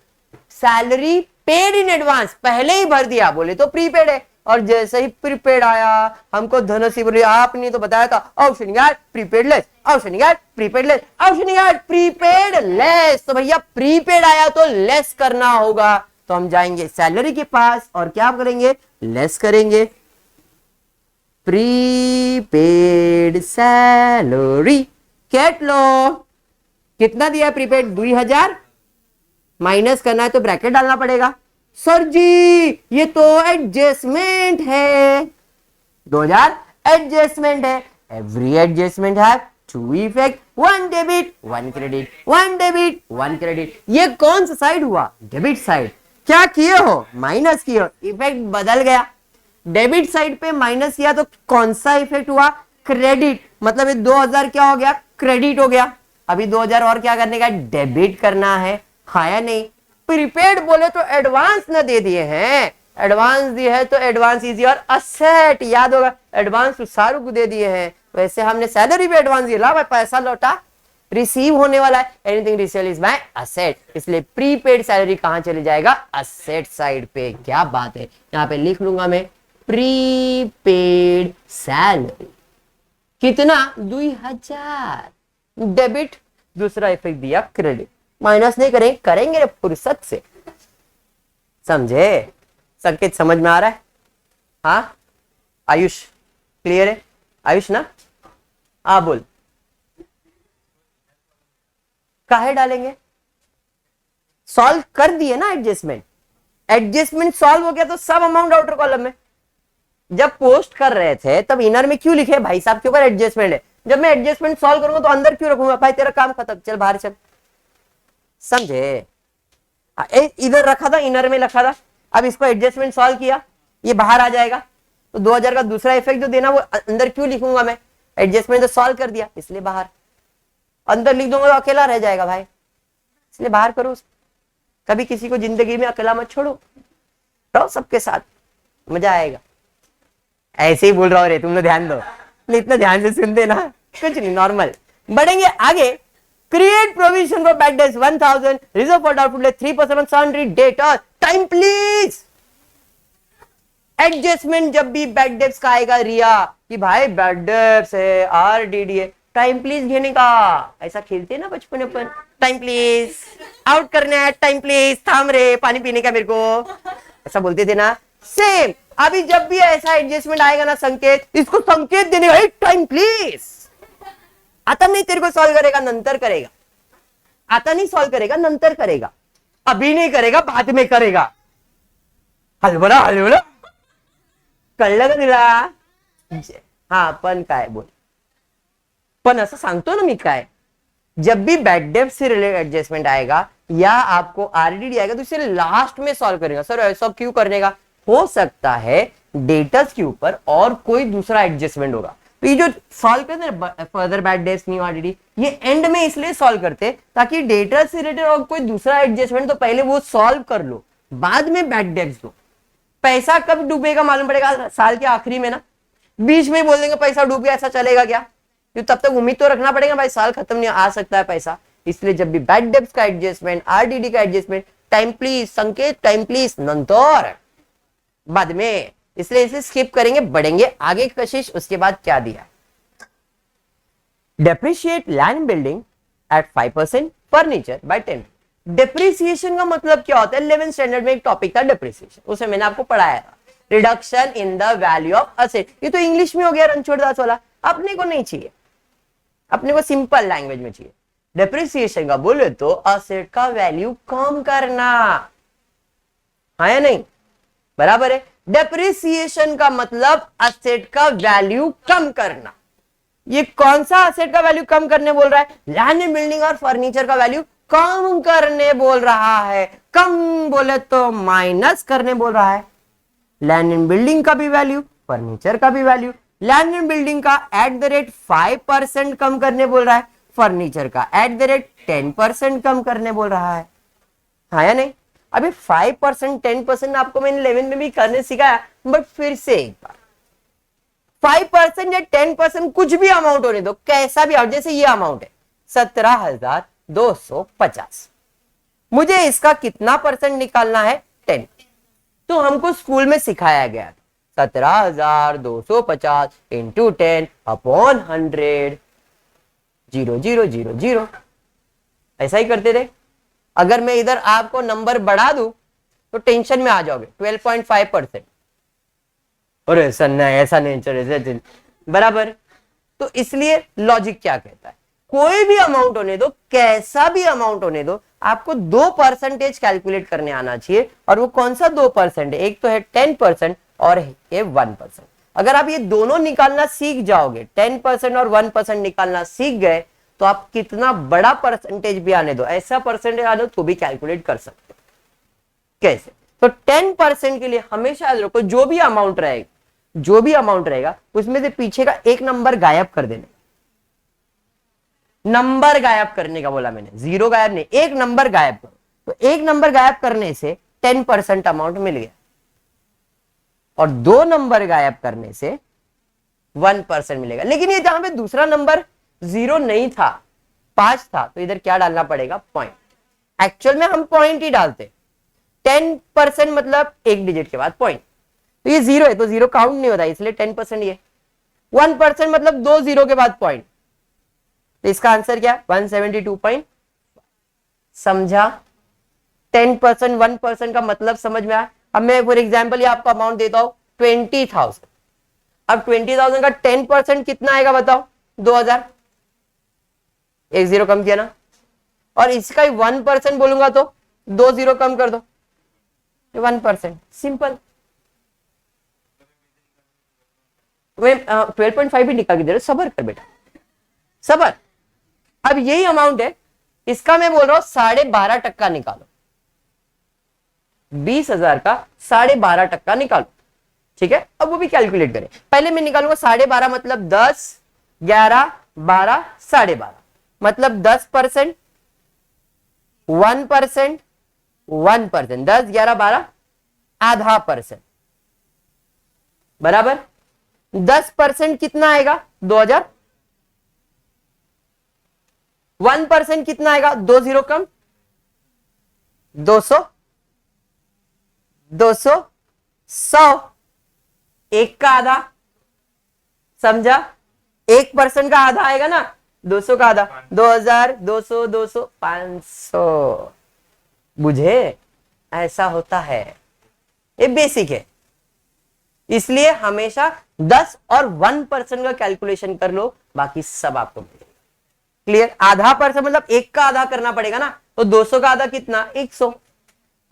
Salary paid in advance, पहले ही भर दिया, बोले तो प्रीपेड है, और जैसे ही प्रीपेड आया हमको धनसी बोली आपने तो बताया था ऑप्शन यार प्रीपेड लेस, ऑप्शन यार प्रीपेड लेस, ऑप्शन यार प्रीपेड लेस। तो भैया प्रीपेड आया तो लेस करना होगा, तो हम जाएंगे सैलरी के पास और क्या करेंगे, लेस करेंगे। प्रीपेड सैलरी कैट लो, कितना दिया प्रीपेड, 2000, माइनस करना है तो ब्रैकेट डालना पड़ेगा। सर जी ये तो एडजस्टमेंट है, 2000 एडजस्टमेंट है, एवरी एडजस्टमेंट है 2 effect, 1 debit 1 credit, 1 debit 1 credit. ये कौन सा साइड हुआ, डेबिट साइड। क्या किए हो, माइनस किए हो, इफेक्ट बदल गया। डेबिट साइड पे माइनस किया तो कौन सा इफेक्ट हुआ, क्रेडिट, मतलब ये 2000 क्या हो गया, क्रेडिट हो गया। अभी 2000 और क्या करने का, डेबिट करना है, हाँ या नहीं? प्रीपेड बोले तो एडवांस न दे दिए हैं, एडवांस दिए है तो एडवांस इज योर असेट, याद होगा, एडवांस तो सारू को दे दिए हैं, वैसे हमने सैलरी पे एडवांस दिया, ला भाई पैसा लौटा, रिसीव होने वाला है, anything receive is my asset, इसलिए प्रीपेड सैलरी कहां चले जाएगा, असेट साइड पे। क्या बात है, यहां पे लिख लूंगा मैं प्रीपेड सैलरी, कितना 2000, डेबिट, दूसरा इफेक्ट दिया क्रेडिट, माइनस नहीं करेंगे, करेंगे फुर्सत से, समझे? संकेत समझ में आ रहा है? हाँ आयुष क्लियर है, आयुष ना, हाँ बोल, काहे डालेंगे, सॉल्व कर दिए ना एडजस्टमेंट, एडजस्टमेंट सॉल्व हो गया तो सब अमाउंट आउटर कॉलम में। जब पोस्ट कर रहे थे तब इनर में क्यों लिखे भाई साहब के ऊपर एडजस्टमेंट है, जब मैं एडजस्टमेंट सॉल्व करूंगा तो अंदर क्यों रखूंगा, भाई तेरा काम खत्म, चल बाहर चल, समझे? इधर रखा था, इनर में रखा था, अब इसको एडजस्टमेंट सॉल्व किया, ये बाहर आ जाएगा, तो 2000 का दूसरा इफेक्ट जो देना वो अंदर क्यों लिखूंगा मैं, एडजस्टमेंट तो सॉल्व कर दिया इसलिए बाहर, अंदर लिख दूंगा तो अकेला रह जाएगा भाई, इसलिए बाहर करो। कभी किसी को जिंदगी में अकेला मत छोड़ो, रहो सबके साथ, मजा आएगा। ऐसे ही बोल रहा हूं रे, तुम लोग ध्यान दो, इतना ध्यान से सुनते ना, कुछ नहीं, नॉर्मल। बढ़ेंगे आगे, create provision for bad debts 1000, reserve for doubtful debt 3% on sundry debtors, time please. Adjustment जब भी बैड डेट्स का आएगा रिया कि भाई बैड डेट्स है, आरडीडी है, टाइम प्लीज घेने का, ऐसा खेलते ना बचपन अपन, टाइम प्लीज आउट करना है, टाइम प्लीज थाम रे, पानी पीने का मेरे को, ऐसा बोलते थे ना, सेम। अभी जब भी ऐसा एडजस्टमेंट आएगा ना संकेत, इसको संकेत देने का, टाइम प्लीज। आता नहीं तेरे को सॉल्व करेगा, नंतर करेगा, आता नहीं सॉल्व करेगा, नंतर करेगा, अभी नहीं करेगा, बाद में करेगा। हलवला हलवला कळलं का तुला? हा पण काय बोल, पण असं सांगतो ना मी काय, जब भी बैड डेट से रिलेटेड एडजस्टमेंट आएगा या आपको आरडीडी आएगा तो इसे लास्ट में सॉल्व करेगा। सर ऐसा क्यों करने का, हो सकता है डेटर्स के ऊपर और कोई दूसरा एडजस्टमेंट होगा, तो ये जो सॉल्व करते हैं further bad debts new RDD, ये एंड में इसलिए सॉल्व करते हैं ताकि डेटा से रिलेटेड और कोई दूसरा एडजस्टमेंट तो पहले वो सॉल्व कर लो, बाद में बैड डेट्स लो। पैसा कब डूबेगा मालूम पड़ेगा साल के आखिरी में ना, बीच में बोल देंगे पैसा डूब गया, ऐसा चलेगा क्या? तो तब तक उम्मीद तो रखना पड़ेगा भाई साल खत्म नहीं आ सकता है पैसा। इसलिए जब भी बैड डेट्स का एडजस्टमेंट, आरडीडी का एडजस्टमेंट, टाइम प्लीज संकेत, टाइम प्लीज नंतर बाद में, इसलिए इसे स्किप करेंगे, बढ़ेंगे आगे कशिश। उसके बाद क्या दिया, depreciate land building at 5%, furniture bye 10। Depreciation का मतलब क्या होता है? 11th स्टैंडर्ड में एक टॉपिक था डेप्रिसिएशन, उसे मैंने आपको पढ़ाया था, reduction in the value of asset. ये तो इंग्लिश में हो गया रणछोड़ दास वाला, अपने को नहीं चाहिए, अपने को सिंपल लैंग्वेज में चाहिए। डेप्रिसिएशन का बोले तो असेट का वैल्यू कम करना, हाँ या नहीं? बराबर है। डेप्रिसिएशन का मतलब असेट का वैल्यू कम करना। ये कौन सा असेट का वैल्यू कम करने बोल रहा है? लैंड एंड बिल्डिंग और फर्नीचर का वैल्यू कम करने बोल रहा है। कम बोले तो माइनस करने बोल रहा है। लैंड एंड बिल्डिंग का भी वैल्यू, फर्नीचर का भी वैल्यू। लैंड एंड बिल्डिंग का एट द रेट 5% कम करने बोल रहा है, फर्नीचर का एट द रेट 10% कम करने बोल रहा है, हाँ या नहीं? अभी 5% 10% आपको मैंने 11 में भी करने सिखाया, बट फिर से एक बार 5% या 10% कुछ भी अमाउंट होने दो, कैसा भी अमाउंट, जैसे ये अमाउंट है 17,250, मुझे इसका कितना परसेंट निकालना है? 10। तो हमको स्कूल में सिखाया गया 17,250 इंटू 10 अपॉन 100, 0,000, ऐसा ही करते थे। अगर मैं इधर आपको नंबर बढ़ा दूं तो टेंशन में आ जाओगे, 12.5%। अरे सर नहीं, ऐसा नहीं चले, बराबर। तो इसलिए लॉजिक क्या कहता है, कोई भी अमाउंट होने दो, कैसा भी अमाउंट होने दो, आपको 2% कैलकुलेट करने आना चाहिए। और वो कौन सा 2% है? एक तो है 10% और ये 1%। अगर आप ये दोनों निकालना सीख जाओगे, 10% और 1% निकालना सीख गए, तो आप कितना बड़ा परसेंटेज भी आने दो, ऐसा परसेंटेज आने दो तो भी कैलकुलेट कर सकते हो। कैसे? तो 10% के लिए हमेशा याद रखो, जो भी अमाउंट रहेगा उसमें से पीछे का एक नंबर गायब कर देना। नंबर गायब करने का बोला मैंने, जीरो गायब नहीं, एक नंबर गायब करो। तो एक नंबर गायब करने से 10% अमाउंट मिल गया, और 2 नंबर गायब करने से 1% मिलेगा। लेकिन ये जहां पे दूसरा नंबर 0 नहीं था, 5 था, तो इधर क्या डालना पड़ेगा? पॉइंट। एक्चुअल में हम पॉइंट ही डालते, 10% मतलब एक डिजिट के बाद पॉइंट। तो ये 0 है तो 0 काउंट नहीं होता, इसलिए 10% ये। 1% मतलब 2 0 के बाद पॉइंट, तो इसका आंसर क्या? 172. समझा? 10% 1% का मतलब समझ में आया? अब मैं फॉर एग्जाम्पल ये आपको अमाउंट देता हूं 20,000। अब 20,000 का 10% कितना आएगा बताओ? 2,000। एक 0 कम किया ना। और इसका 1% बोलूंगा तो 2 0 कम कर दो, 1%। सिंपल। मैं 12.5 भी निकाल के दे रहा हूं, सबर कर बेटा, सबर। अब यही अमाउंट है, इसका मैं बोल रहा हूं 12.5% निकालो। 20,000 का 12.5% निकालो, ठीक है? अब वो भी कैलकुलेट करें। पहले मैं निकालूंगा 12.5 मतलब 10, 11, 12, 12.5 मतलब 10%, 1%, 1%, 10, 11, 12, आधा परसेंट, बराबर। 10% कितना आएगा? 2,000। 1% कितना आएगा? 2 0 कम, 200, 200, 100, एक का आधा। समझा? 1% का आधा आएगा ना, 200 का आधा, 2,000, 200, 200, 500। बुझे? ऐसा होता है, ये बेसिक है। इसलिए हमेशा 10 और 1% का कैलकुलेशन कर लो, बाकी सब आपको मिलेगा। क्लियर? आधा परसेंट मतलब एक का आधा करना पड़ेगा ना, तो 200 का आधा कितना? 100।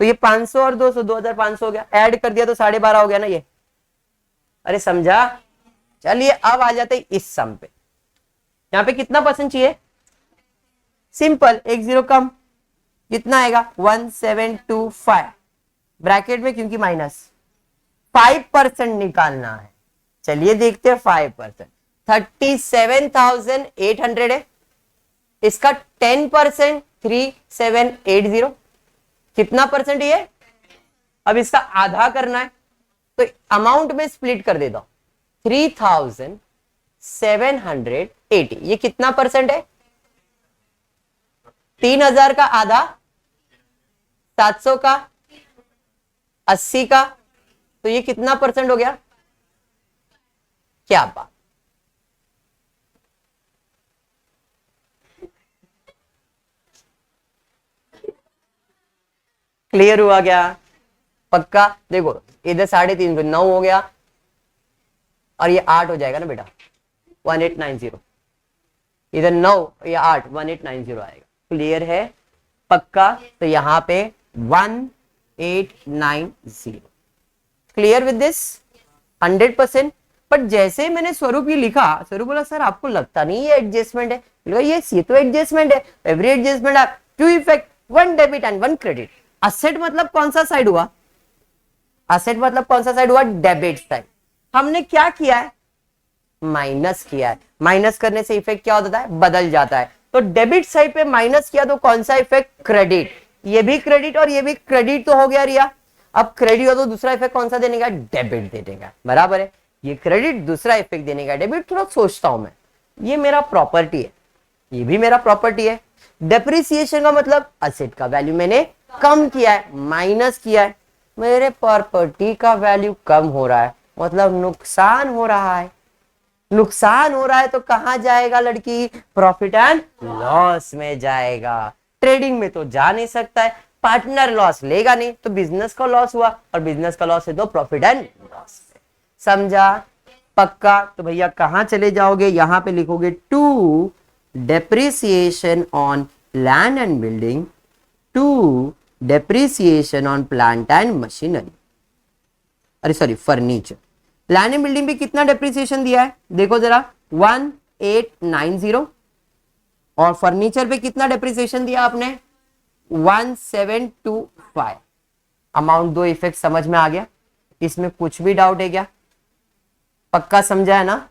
तो ये 500 और 200, 2,500 हो गया, ऐड कर दिया तो 12.5 हो गया ना ये। अरे समझा? चलिए अब आ जाते इस सम पे। यहां पे कितना परसेंट चाहिए? सिंपल, एक 0 कम, कितना आएगा? 1725 ब्रैकेट में, क्योंकि माइनस 5% निकालना है। चलिए देखते हैं 5%। 37,800 है, इसका 10% 3780, कितना परसेंट ये? अब इसका आधा करना है तो अमाउंट में स्प्लिट कर देता हूं, 3780, ये कितना परसेंट है? 3000 का आधा, 700 का, 80 का, तो ये कितना परसेंट हो गया? क्या बात, क्लियर हुआ क्या? पक्का? देखो इधर 350 9 हो गया और ये 8 हो जाएगा ना बेटा, 1890, इधर 9 ये 8, 1890 आएगा। क्लियर है? पक्का? तो यहां पे 1890, क्लियर विद दिस 100%। बट जैसे मैंने स्वरूप ये लिखा, स्वरूप बोला सर आपको लगता नहीं ये एडजस्टमेंट है? ये तो एडजस्टमेंट है, एवरी एडजस्टमेंट है two effect, one debit and one credit. Asset मतलब कौन सा साइड हुआ? असेट मतलब कौन सा साइड हुआ? Debit side. हमने क्या किया है? माइनस किया है। माइनस करने से इफेक्ट क्या होता है? बदल जाता है। तो डेबिट साइड पे माइनस किया तो कौन सा इफेक्ट? क्रेडिट। ये भी क्रेडिट और ये भी क्रेडिट तो हो गया रिया। अब क्रेडिट हो तो दूसरा इफेक्ट कौन सा देने का? डेबिट दे देगा, बराबर है। ये क्रेडिट, दूसरा इफेक्ट देने का डेबिट। थोड़ा सोचता हूं मैं, ये मेरा प्रॉपर्टी है, ये भी मेरा प्रॉपर्टी है। डेप्रिसिएशन का मतलब असेट का वैल्यू मैंने कम किया है, माइनस किया है। मेरे प्रॉपर्टी का वैल्यू कम हो रहा है, मतलब नुकसान हो रहा है। नुकसान हो रहा है तो कहां जाएगा लड़की? प्रॉफिट एंड लॉस में जाएगा। ट्रेडिंग में तो जा नहीं सकता है, पार्टनर लॉस लेगा नहीं, तो बिजनेस का लॉस हुआ, और बिजनेस का लॉस है तो प्रॉफिट एंड लॉस। समझा? पक्का? तो भैया कहां चले जाओगे? यहां पे लिखोगे to depreciation on land and building, to depreciation on plant and machinery, अरे sorry furniture. Land and building पे कितना डेप्रिसिएशन दिया है? देखो जरा, 1890। और फर्नीचर पे कितना डेप्रिसिएशन दिया आपने? 1725। अमाउंट, दो इफेक्ट समझ में आ गया? इसमें कुछ भी डाउट है क्या? पक्का समझा है ना?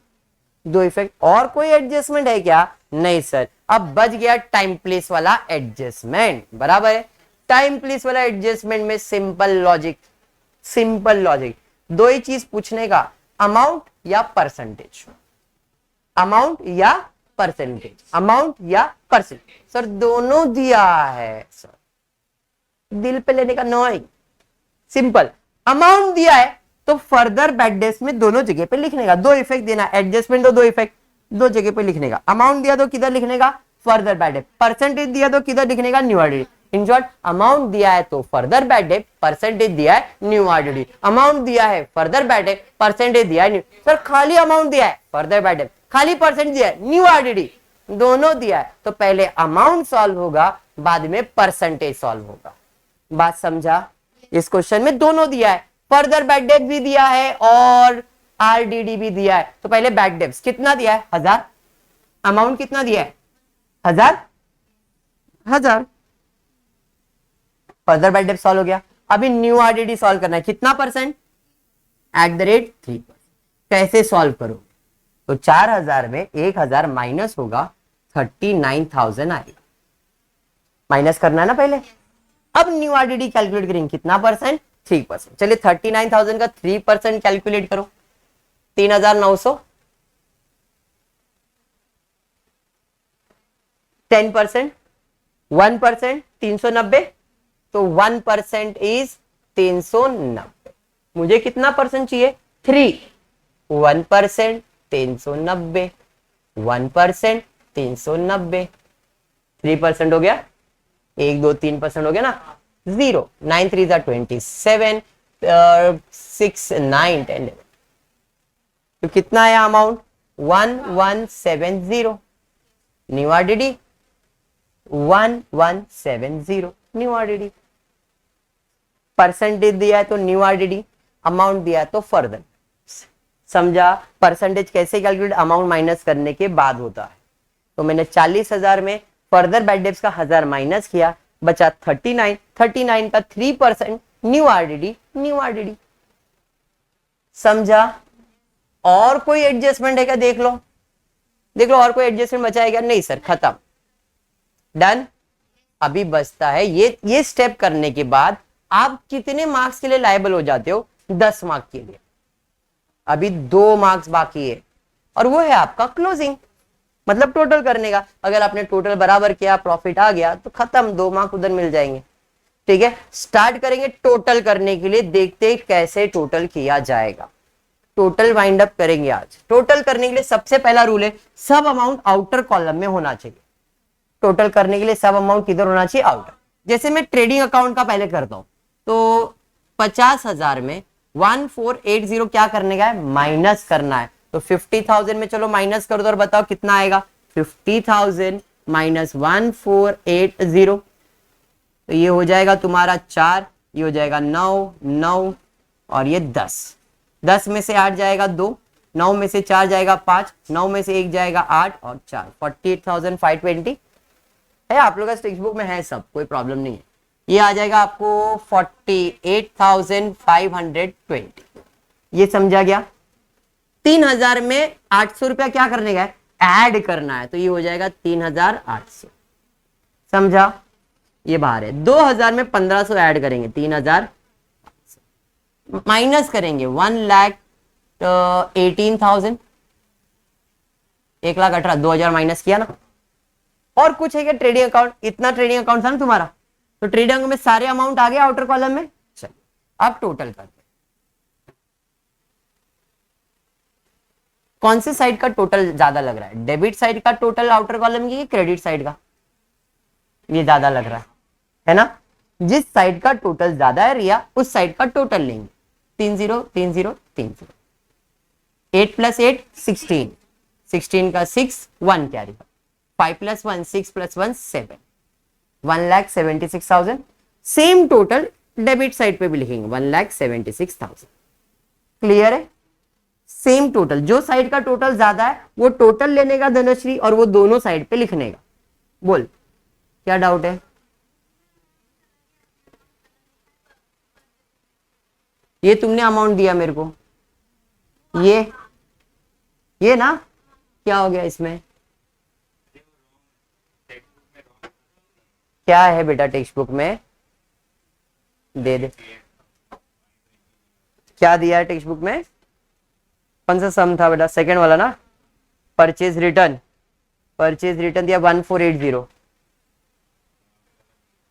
दो इफेक्ट। और कोई एडजस्टमेंट है क्या? नहीं सर। अब बच गया टाइम प्लेस वाला एडजस्टमेंट, बराबर है। टाइम प्लेस वाला एडजस्टमेंट में सिंपल लॉजिक, सिंपल लॉजिक, दो ही चीज पूछने का, अमाउंट या परसेंटेज, अमाउंट या परसेंटेज, अमाउंट या परसेंटेज। सर दोनों दिया है सर, दिल पे लेने का नॉय। सिंपल, अमाउंट दिया है तो फर्दर बैड डेज में दोनों जगह पे लिखने का, दो इफेक्ट देना, एडजस्टमेंट दो इफेक्ट, दो जगह पे लिखने का। अमाउंट दिया तो किधर लिखने का? Further bad days. परसेंटेज दिया तो किधर लिखने का? New RDD. In short, amount दिया है तो फर्दर बैड डेट, परसेंटेज दिया है न्यू आरडीडी। अमाउंट दिया है, फर्दर बैड डेट, परसेंटेज दिया है न्यू। सर खाली अमाउंट दिया है, फर्दर बैड डेट, खाली परसेंट दिया है, न्यू आरडीडी, दोनों दिया है तो पहले अमाउंट सॉल्व होगा, बाद में परसेंटेज सॉल्व होगा। बात समझा? इस क्वेश्चन में दोनों दिया है, फर्दर बैड डेट भी दिया है और आरडीडी भी दिया है। तो पहले बैड डेट्स कितना दिया है? 1000। अमाउंट कितना दिया है? 1000। फर्दर बैड डेट सॉल्व हो गया। अभी न्यू आरडीडी सॉल्व करना है, कितना परसेंट? @3%। कैसे सॉल्व करो? तो 4000 में 1000 माइनस होगा, 39,000 आएगा। माइनस करना है ना पहले। अब न्यू आरडीडी कैलकुलेट करेंगे, कितना परसेंट? 3%। चलिए 39,000 का 3% कैलकुलेट करो, 3900। 10%, 1%, 390। तो 1% इज 390। मुझे कितना परसेंट चाहिए? 3। 1% 390, 1% 390, 3% हो गया, 1 2 3% हो गया ना, 0 9 3 27, 6 9 10। तो कितना आया amount? 1170। New RDD 1170 new RDD. Percentage दिया है तो न्यू आरडीडी, अमाउंट दिया है तो फर्दर। समझा? परसेंटेज कैसे कैलकुलेट? अमाउंट माइनस करने के बाद होता है। तो मैंने 40,000 में फर्दर बैड डेट्स का 1000 माइनस किया, बचा 39। 39 का 3% न्यू आरडीडी, न्यू आरडीडी। समझा? और कोई एडजस्टमेंट है क्या? देख लो, देख लो और कोई एडजस्टमेंट बचा है क्या? नहीं सर, खत्म, डन। अभी बचता है ये स्टेप करने के बाद आप कितने मार्क्स के लिए लायबल हो जाते हो? 10 मार्क्स के लिए। अभी 2 मार्क्स बाकी है और वो है आपका क्लोजिंग, मतलब टोटल करने का। अगर आपने टोटल बराबर किया, प्रॉफिट आ गया तो खत्म, 2 मार्क्स उधर मिल जाएंगे। ठीक है, स्टार्ट करेंगे टोटल करने के लिए, देखते हैं कैसे टोटल किया जाएगा। टोटल वाइंड अप करेंगे आज। टोटल करने के लिए सबसे पहला रूल है, सब अमाउंट आउटर कॉलम में होना चाहिए। टोटल करने के लिए सब अमाउंट किधर होना चाहिए? आउटर। जैसे मैं ट्रेडिंग अकाउंट का पहले करता हूं तो 50,000 में 1480 क्या करने का है? माइनस करना है। तो 50,000 में चलो माइनस कर दो और बताओ कितना आएगा? 50,000 माइनस 1480, तो ये हो जाएगा तुम्हारा 4, ये हो जाएगा 9, 9 और ये 10। 10 में से 8 जाएगा 2, 9 में से 4 जाएगा 5, 9 में से 1 जाएगा 8 और 4, 48,520 है। आप लोगों का टेक्स्ट बुक में है सब, कोई प्रॉब्लम नहीं है। ये आ जाएगा आपको 48,520। ये समझा गया? 3,000 में 800 रुपया क्या करने का है? ऐड करना है, तो ये हो जाएगा 3,800। समझा? ये बाहर है। 2,000 में 1,500 ऐड करेंगे, 3,000 माइनस करेंगे 1,18,000, 1,18,000, 2,000 माइनस किया ना। और कुछ है क्या ट्रेडिंग अकाउंट? इतना ट्रेडिंग अकाउंट था ना तुम्हारा, तो ट्रेडिंग अकाउंट में सारे अमाउंट आ गए आउटर कॉलम में। चलिए अब टोटल करते हैं। कौन से साइड का टोटल ज्यादा लग रहा है? डेबिट साइड का टोटल आउटर कॉलम की, क्रेडिट साइड का? ये ज्यादा लग रहा है ना? जिस साइड का टोटल ज्यादा है रिया, उस साइड का टोटल लेंगे। 30 30 30, 8 + 8 16, 16 का 6 1 carry, 5 + 1 6 + 1 7, 1,76,000। Same total debit side पे भी लिखेंगे, 1,76,000। क्लियर है? सेम टोटल, जो साइड का टोटल ज्यादा है वो टोटल लेने का धनश्री, और वो दोनों साइड पे लिखने का। बोल, क्या डाउट है? ये तुमने अमाउंट दिया मेरे को, ये ना, क्या हो गया इसमें? क्या है बेटा टेक्स्ट बुक में? दे दे, क्या दिया है टेक्स्ट बुक में? कौन सा सम था बेटा? सेकंड वाला ना, परचेज रिटर्न। परचेज रिटर्न दिया 1480,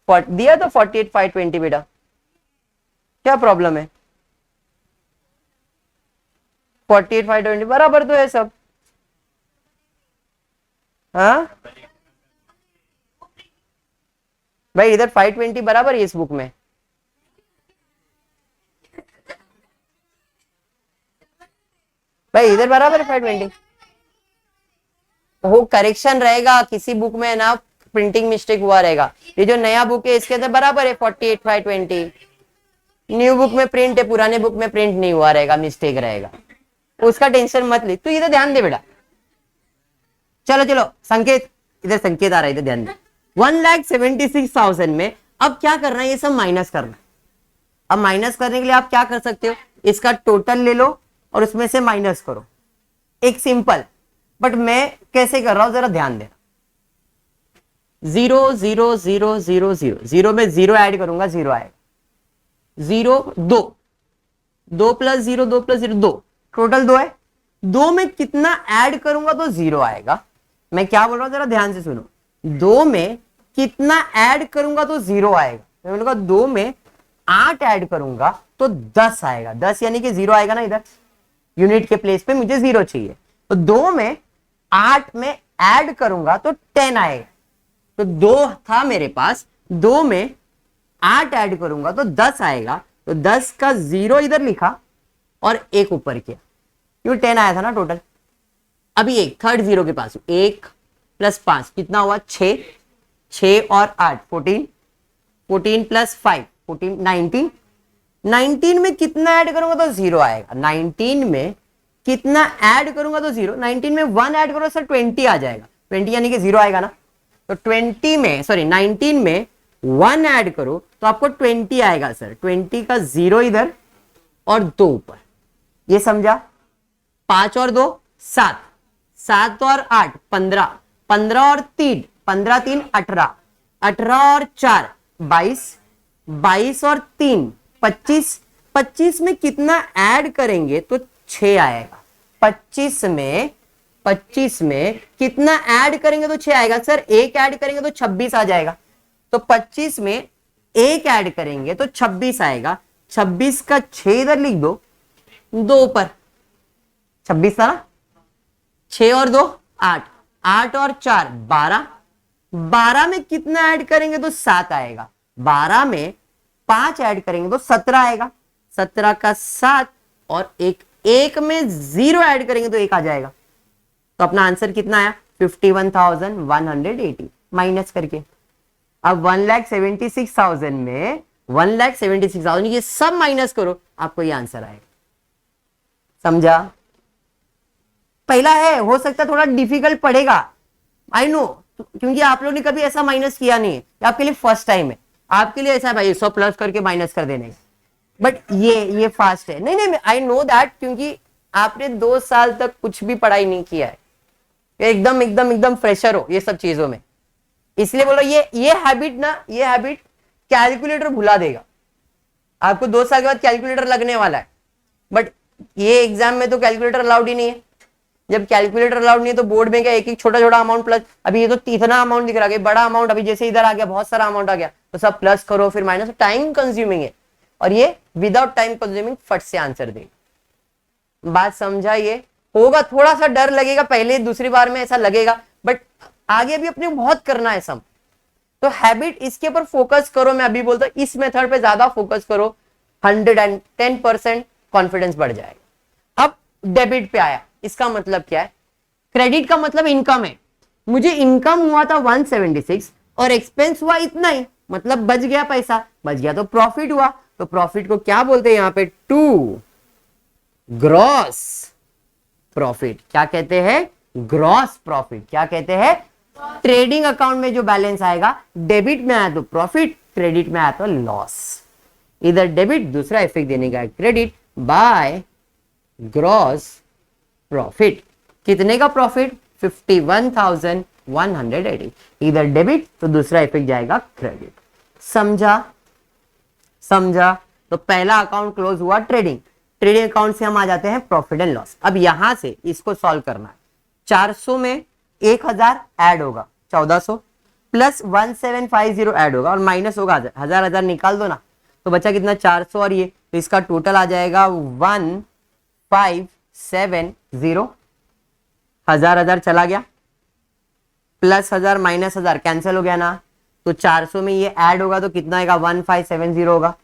दिया तो 48,520 बेटा। क्या प्रॉब्लम है? 48,520 बराबर तो है सब। हाँ भाई, इधर 520 बराबर है इस बुक में। भाई इधर बराबर है 520। वो करेक्शन रहेगा, किसी बुक में ना प्रिंटिंग मिस्टेक हुआ रहेगा। ये जो नया बुक है इसके अंदर बराबर है 48,520। न्यू बुक में प्रिंट है, पुराने बुक में प्रिंट नहीं हुआ रहेगा, मिस्टेक रहेगा, उसका टेंशन मत ले। तू इधर ध्यान दे बेटा। चलो चलो, संकेत, इधर संकेत आ रहा है, इधर ध्यान दे। 1,76,000 में अब क्या करना है? ये सब माइनस करना है। अब माइनस करने के लिए आप क्या कर सकते हो? इसका टोटल ले लो और उसमें से माइनस करो, एक सिंपल। बट मैं कैसे कर रहा हूं जरा ध्यान देना। 0 0 0 0 0 0 में 0 ऐड करूंगा, 0 आएगा। 0 2 2 + 0 2 + 0 2, टोटल 2 है। 2 में कितना ऐड करूंगा तो 0 आएगा। मैं क्या बोल रहा हूं जरा ध्यान से सुनो। 2 में कितना ऐड करूंगा तो 0 आएगा। मैं बोलूंगा 2 में 8 ऐड करूंगा तो 10 आएगा। 10 यानी कि 0 आएगा ना, इधर यूनिट के प्लेस पे मुझे 0 चाहिए। तो 2 में 8 में ऐड करूंगा तो 10 आएगा। तो 2 था मेरे पास, 2 में 8 ऐड करूंगा तो 10 आएगा। तो 10 का 0 इधर लिखा और 1 ऊपर किया, क्यों 10 आया था ना टोटल। अभी एक थर्ड 0 के पास, 1 + 5 कितना हुआ? 6, 6 और 8 14, 14 + 5 14 19। 19 में कितना ऐड करूंगा तो 0 आएगा। 19 में कितना ऐड करूंगा तो 0। 19 में 1 ऐड करो सर 20 आ जाएगा। 20 यानी कि 0 आएगा ना। तो 20 में, सॉरी 19 में 1 ऐड करो तो आपको 20 आएगा सर। 20 का 0 इधर और 2 ऊपर, ये समझा? 5 और 2 7, 7 और 8 15, 15 और 3 15 3 18, 18 और 4 22, 22 और 3 25, 25 में कितना ऐड करेंगे तो 6 आएगा। 25 में कितना ऐड करेंगे तो 6 आएगा। सर एक ऐड करेंगे तो 26 आ जाएगा। तो 25 में एक ऐड करेंगे तो 26 आएगा। 26 का 6 इधर लिख दो, 2 ऊपर 26 था ना, 6 और 2 8, 8 और 4 12, 12 में कितना ऐड करेंगे तो 7 आएगा। 12 में 5 ऐड करेंगे तो 17 आएगा। 17 का 7 और एक में 0 ऐड करेंगे तो 1 आ जाएगा। तो अपना आंसर कितना आया 51,180 माइनस करके। अब 1,76,000 में 1,76,000 ये सब माइनस करो, आपको ये आंसर आएगा। समझा? पहला है, हो सकता है थोड़ा डिफिकल्ट पड़ेगा, आई नो, क्योंकि आप लोगों ने कभी ऐसा माइनस किया नहीं है, आपके लिए फर्स्ट टाइम है। आपके लिए ऐसा है भाई 100 प्लस करके माइनस कर देने, बट ये फास्ट है। नहीं आई नो दैट, क्योंकि आपने 2 साल तक कुछ भी पढ़ाई नहीं किया है, एकदम फ्रेशर हो ये सब चीजों में, इसलिए बोलो ये हैबिट कैलकुलेटर भुला देगा आपको। 2 साल के बाद कैलकुलेटर लगने वाला है, बट ये एग्जाम में तो कैलकुलेटर अलाउड ही नहीं है। जब कैलकुलेटर अलाउड नहीं है तो बोर्ड में क्या एक एक छोटा छोटा अमाउंट प्लस, अभी ये तो इतना अमाउंट दिख रहा है, बड़ा अमाउंट अभी जैसे इधर आ गया, बहुत सारा अमाउंट आ गया, तो सब प्लस करो फिर माइनस, टाइम कंज्यूमिंग है। और ये विदाउट टाइम कंज्यूमिंग फट से आंसर देगा। बात समझा? ये होगा, थोड़ा सा डर लगेगा पहले दूसरी बार में ऐसा लगेगा, बट आगे भी अपने बहुत करना है सम। तो हैबिट इसके ऊपर फोकस करो। मैं अभी बोलता हूं इस मेथड पे ज्यादा फोकस करो, 110% कॉन्फिडेंस बढ़ जाएगा। अब डेबिट पे आया, इसका मतलब क्या है? क्रेडिट का मतलब इनकम है। मुझे इनकम हुआ था 176 और एक्सपेंस हुआ इतना ही, मतलब बच गया पैसा, बच गया तो प्रॉफिट हुआ। तो प्रॉफिट को क्या बोलते हैं यहां पे? To gross profit. क्या कहते हैं? Gross profit. क्या कहते हैं? ट्रेडिंग अकाउंट में जो बैलेंस आएगा, डेबिट में आया तो प्रॉफिट, क्रेडिट में आया तो लॉस। इधर डेबिट, दूसरा इफेक्ट देने का क्रेडिट बाय ग्रॉस प्रॉफिट। कितने का प्रॉफिट? 51,180। इधर डेबिट तो दूसरा इफेक्ट जाएगा क्रेडिट। समझा? तो पहला अकाउंट क्लोज हुआ ट्रेडिंग अकाउंट से हम आ जाते हैं प्रॉफिट एंड लॉस। अब यहां से इसको सॉल्व करना है। 400 में 1000 ऐड होगा, 1400 प्लस 1750 ऐड होगा और माइनस होगा 1000 निकाल दो ना, तो बचा कितना? 400 और ये, तो इसका टोटल आ जाएगा 1570। 1000 चला गया, प्लस 1000 माइनस 1000 कैंसिल हो गया ना, तो 400 में ये ऐड होगा तो कितना आएगा? 1570 होगा,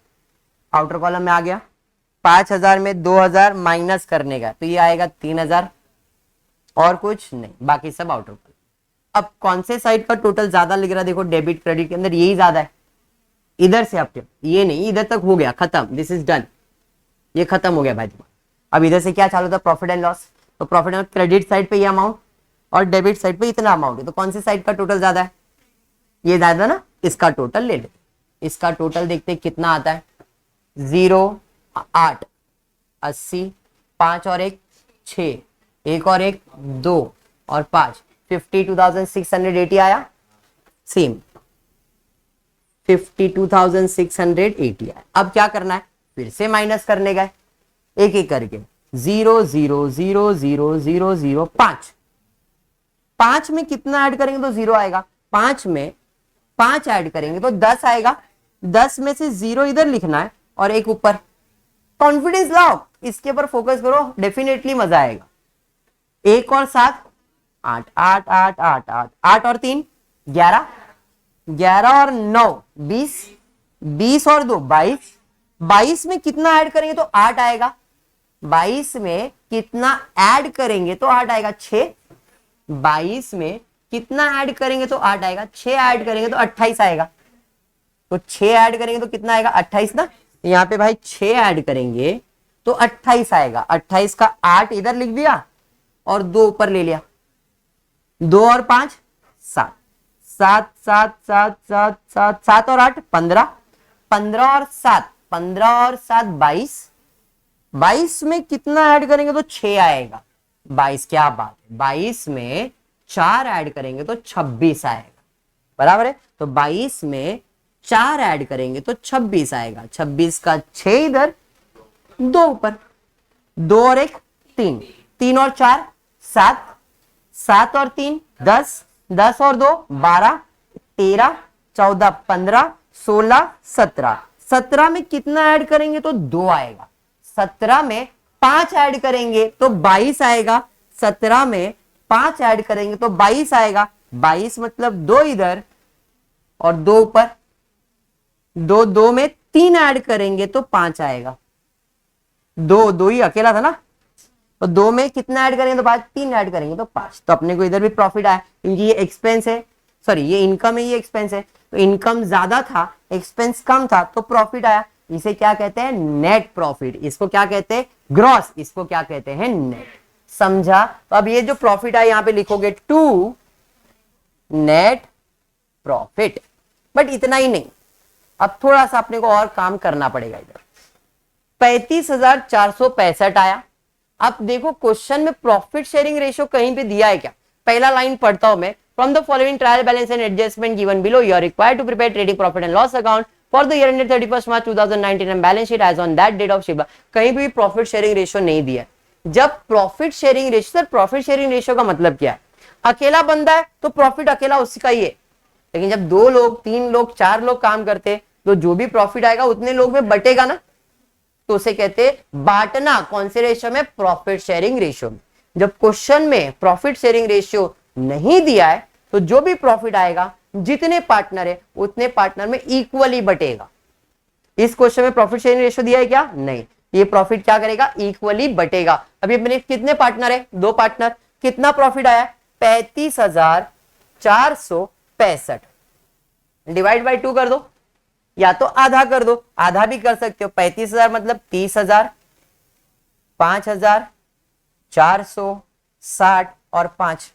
आउटर कॉलम में आ गया। 5000 में 2000 माइनस करने का, तो ये आएगा 3000 और कुछ नहीं, बाकी सब आउटर कॉलम। अब कौन से साइड का टोटल ज्यादा लिख रहा है? देखो डेबिट क्रेडिट के अंदर यही ज्यादा है, इधर से अब ये नहीं, इधर तक हो गया खत्म, दिस इज डन, ये खत्म हो गया भाई। अब इधर से क्या चालू था? Profit and loss. तो प्रॉफिट एंड क्रेडिट साइड पे ये अमाउंट और डेबिट साइड पे इतना अमाउंट है, तो कौन से साइड का टोटल ज्यादा है? ये ज्यादा ना, इसका टोटल ले ले। इसका टोटल देखते कितना आता है? 0 8 80, 5 और 1 6, 1 और 1 2 और 5, 52,680 आया। सेम 52,680 आया। अब क्या करना है? फिर से माइनस करने गए एक एक करके, 0 0 0 0 0 0 5। 5 में कितना ऐड करेंगे तो 0 आएगा। 5 में 5 ऐड करेंगे तो 10 आएगा। 10 में से 0 इधर लिखना है और एक ऊपर। कॉन्फिडेंस लाओ, इसके ऊपर फोकस करो, डेफिनेटली मजा आएगा। 1 और 7 8 8 8 8 8 8 और 3 11, 11 और 9 20, 20 और 2 22, 22 में कितना ऐड करेंगे तो 8 आएगा। 22 में कितना ऐड करेंगे तो 8 आएगा 6। 22 में कितना ऐड करेंगे तो 8 आएगा। 6 ऐड करेंगे तो 28 आएगा। तो 6 ऐड करेंगे तो कितना आएगा? 28 ना। यहाँ पे भाई 6 ऐड करेंगे तो 28 आएगा। 28 का 8 इधर लिख दिया और 2 ऊपर ले लिया। 2 और 5 7, 7 7 7 7 7 7 और 8 15, 15 और 7 22, 22 में कितना ऐड करेंगे तो 6 आएगा। 22, क्या बात है, 22 में 4 ऐड करेंगे तो 26 आएगा, बराबर है। तो 22 में 4 ऐड करेंगे तो 26 आएगा, 26 का 6 इधर, 2 ऊपर, 2 और 1 3, 3 और 4 7, 7 और 3 10, 10 और 2 12, 13 14 15 16 17, 17 में कितना ऐड करेंगे तो 2 आएगा, 17 में 5 ऐड करेंगे तो 22 आएगा, 17 में 5 ऐड करेंगे तो 22 आएगा, 22 मतलब 2 इधर और 2 ऊपर, 2 2 में 3 ऐड करेंगे तो 5 आएगा, 2 2 ही अकेला था ना, तो 2 में कितना ऐड करेंगे तो 5, 3 ऐड करेंगे तो 5, तो अपने को इधर भी प्रॉफिट आया, क्योंकि ये एक्सपेंस है, सॉरी ये इनकम है, ये एक्सपेंस है, तो इनकम ज्यादा था, एक्सपेंस कम था, तो प्रॉफिट आया। इसे क्या कहते हैं, नेट प्रॉफिट। इसको क्या कहते हैं, ग्रॉस। इसको क्या कहते हैं, नेट। समझा। तो अब ये जो प्रॉफिट है यहां पे लिखोगे टू नेट प्रॉफिट। बट इतना ही नहीं, अब थोड़ा सा अपने को और काम करना पड़ेगा। इधर 35,465 आया। अब देखो क्वेश्चन में प्रॉफिट शेयरिंग रेशियो कहीं पे दिया है क्या? पहला लाइन पढ़ता हूं मैं, from the following trial balance and adjustment given below you are required to prepare trading profit and loss account for the year ended 31 March 2019 and balance sheet as on that date of Shiva. कहीं भी profit sharing ratio नहीं दिया। जब profit sharing ratio, sir profit sharing ratio का मतलब क्या है? अकेला बंदा है तो प्रॉफिट अकेला उसका ही है, लेकिन जब 2 लोग 3 लोग 4 लोग काम करते तो जो भी प्रॉफिट आएगा उतने लोग में बटेगा ना, तो उसे कहते हैं बांटना। कौन से रेशियो में? प्रॉफिट शेयरिंग रेशियो में। जब क्वेश्चन में प्रॉफिट शेयरिंग रेशियो नहीं दिया है तो जो भी प्रॉफिट आएगा जितने पार्टनर है उतने पार्टनर में इक्वली बटेगा। इस क्वेश्चन में प्रॉफिट शेयरिंग रेशियो दिया है क्या? नहीं। ये प्रॉफिट क्या करेगा? इक्वली बटेगा। अभी अपने कितने पार्टनर है? 2 पार्टनर। कितना प्रॉफिट आया? 35,465। डिवाइड बाय 2 कर दो, या तो आधा कर दो, आधा भी कर सकते हो। 35,000 मतलब 30,000, 5,460 और 5,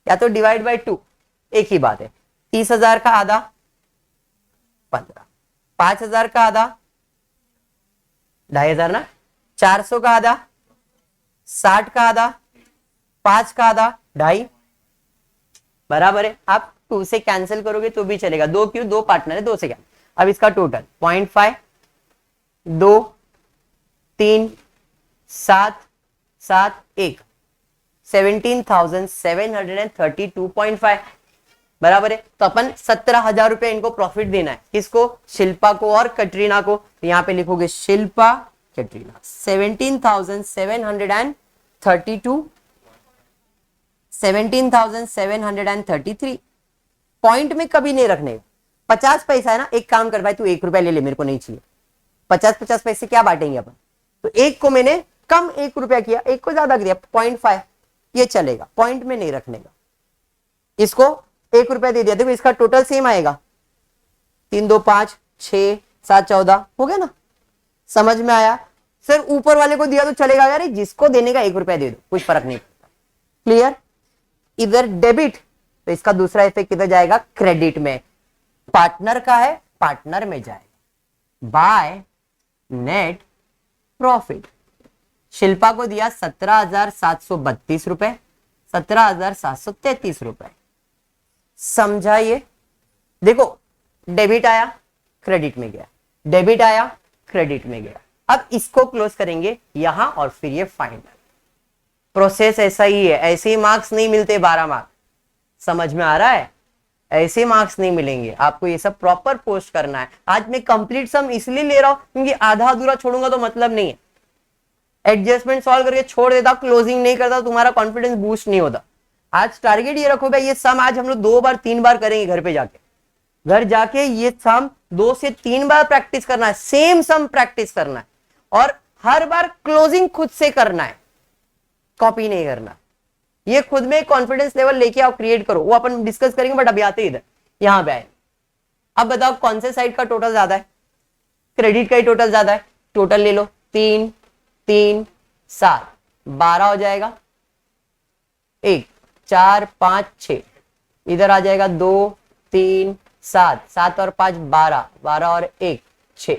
या तो डिवाइड बाय 2, एक ही बात है। 30,000 का आधा 15, 5,000 का आधा 2,500 ना, 400 का आधा 60 का आधा, 5 का आधा 2.5, बराबर है। आप 2 से कैंसिल करोगे तो भी चलेगा। 2 क्यों? 2 पार्टनर है, 2 से कैंसिल। अब इसका टोटल 0.5 2 3 7 7 1 17,732.5 बराबर है। तो अपन 17,000 रुपए इनको प्रॉफिट देना है। किसको? शिल्पा को और कटरीना को। तो यहां पे लिखोगे शिल्पा कटरीना 17,733 पॉइंट में कभी नहीं रखने। 50 पैसा है ना, एक काम कर भाई, तू 1 रुपया ले ले, मेरे को नहीं चाहिए। 50-50 पैसे क्या बांटेंगे अपन? तो एक को मैंने कम 1 रुपया किया, एक को ज्यादा किया 0.5, ये चलेगा, पॉइंट में नहीं रखने का। इसको 1 रुपया दे दिया, देखो इसका टोटल सेम आएगा। 3 2 5 6 7 14 हो गया ना। समझ में आया? सर ऊपर वाले को दिया तो चलेगा यार, जिसको देने का 1 रुपया दे दो, कुछ फर्क नहीं पड़ता। क्लियर? इधर डेबिट, तो इसका दूसरा इफेक्ट किधर जाएगा? क्रेडिट में। पार्टनर का है, पार्टनर में जाएगा। By net profit. शिल्पा को दिया 17,732 रुपए, 17,733 रुपए। समझाइए। देखो डेबिट आया, क्रेडिट में गया, डेबिट आया, क्रेडिट में गया। अब इसको क्लोज करेंगे यहां और फिर ये फाइनल। प्रोसेस ऐसा ही है। ऐसे ही मार्क्स नहीं मिलते 12 मार्क्स। समझ में आ रहा है? ऐसे मार्क्स नहीं मिलेंगे आपको, ये सब प्रॉपर पोस्ट करना है। आज मैं कंप्लीट सम इसलिए ले रहा हूं क्योंकि आधा अधूरा छोड़ूंगा तो मतलब नहीं है। एडजस्टमेंट सॉल्व करके छोड़ देता, क्लोजिंग नहीं करता, तुम्हारा कॉन्फिडेंस बूस्ट नहीं होता। आज टारगेट ये रखो भाई, ये सम आज हम लोग 2 बार 3 बार करेंगे। घर पे जाके, घर जाके ये सम 2 से 3 बार प्रैक्टिस करना है। सेम सम प्रैक्टिस करना है और हर बार क्लोजिंग खुद से करना है, कॉपी नहीं करना। ये खुद में कॉन्फिडेंस लेवल लेके आओ, क्रिएट करो। वो अपन डिस्कस करेंगे, बट अभी आते इधर यहां पे आए। अब बताओ कौन से साइड का टोटल ज्यादा है? क्रेडिट का ही टोटल ज्यादा है। टोटल ले लो, 3 3 7 12 हो जाएगा। 1 4 5 6 इधर आ जाएगा। 2 3 7 7 और 5 12 12 और 1 6।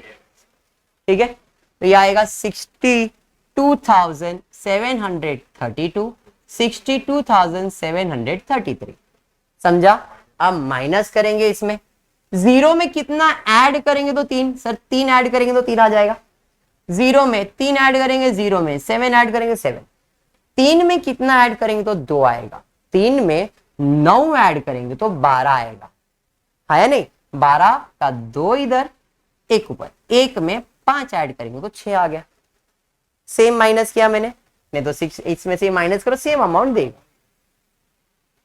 ठीक है, तो यह आएगा 62 62,732, 62,733। समझा? अब माइनस करेंगे इसमें, जीरो में कितना ऐड करेंगे तो 3, सर 3 ऐड करेंगे तो 3 आ जाएगा। जीरो में 3 ऐड करेंगे, जीरो में 7 ऐड करेंगे 7, 3 में कितना ऐड करेंगे तो 2 आएगा, 3 में 9 ऐड करेंगे तो 12 आएगा, है नहीं? 12 का 2 इधर, 1 ऊपर, 1 में 5 ऐड करेंगे तो 6 आ गया। सेम माइनस किया मैंने, नहीं तो 6, इसमें से माइनस करो, सेम अमाउंट देगा।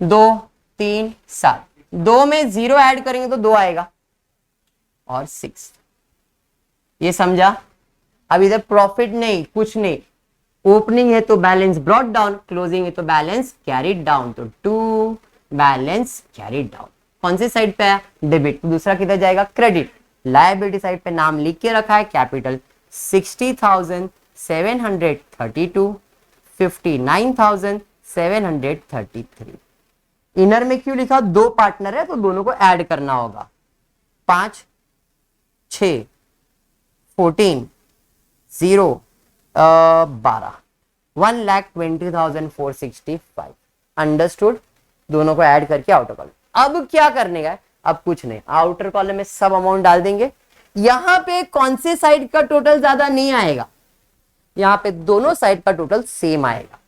2 3 7, 2 में 0 ऐड करेंगे तो 2 आएगा और 6। ये समझा? अब इधर प्रॉफिट नहीं, कुछ नहीं, ओपनिंग है तो बैलेंस ब्रॉट डाउन, क्लोजिंग है तो बैलेंस कैरीड डाउन, तो 2 बैलेंस कैरीड डाउन। कौन सी साइड पे है? डेबिट। दूसरा किधर जाएगा? क्रेडिट। लायबिलिटी साइड पे नाम लिख के रखा है कैपिटल 60,732, 59,733। इनर में क्यों लिखा? 2 पार्टनर है तो दोनों को ऐड करना होगा। 5 6 14 0 12, 1,20,465। अंडरस्टूड? दोनों को ऐड करके आउटर कॉलम। अब क्या करने का है? अब कुछ नहीं, आउटर कॉलम में सब अमाउंट डाल देंगे। यहां पे कौन से साइड का टोटल ज्यादा नहीं आएगा, यहां पे दोनों साइड का टोटल सेम आएगा,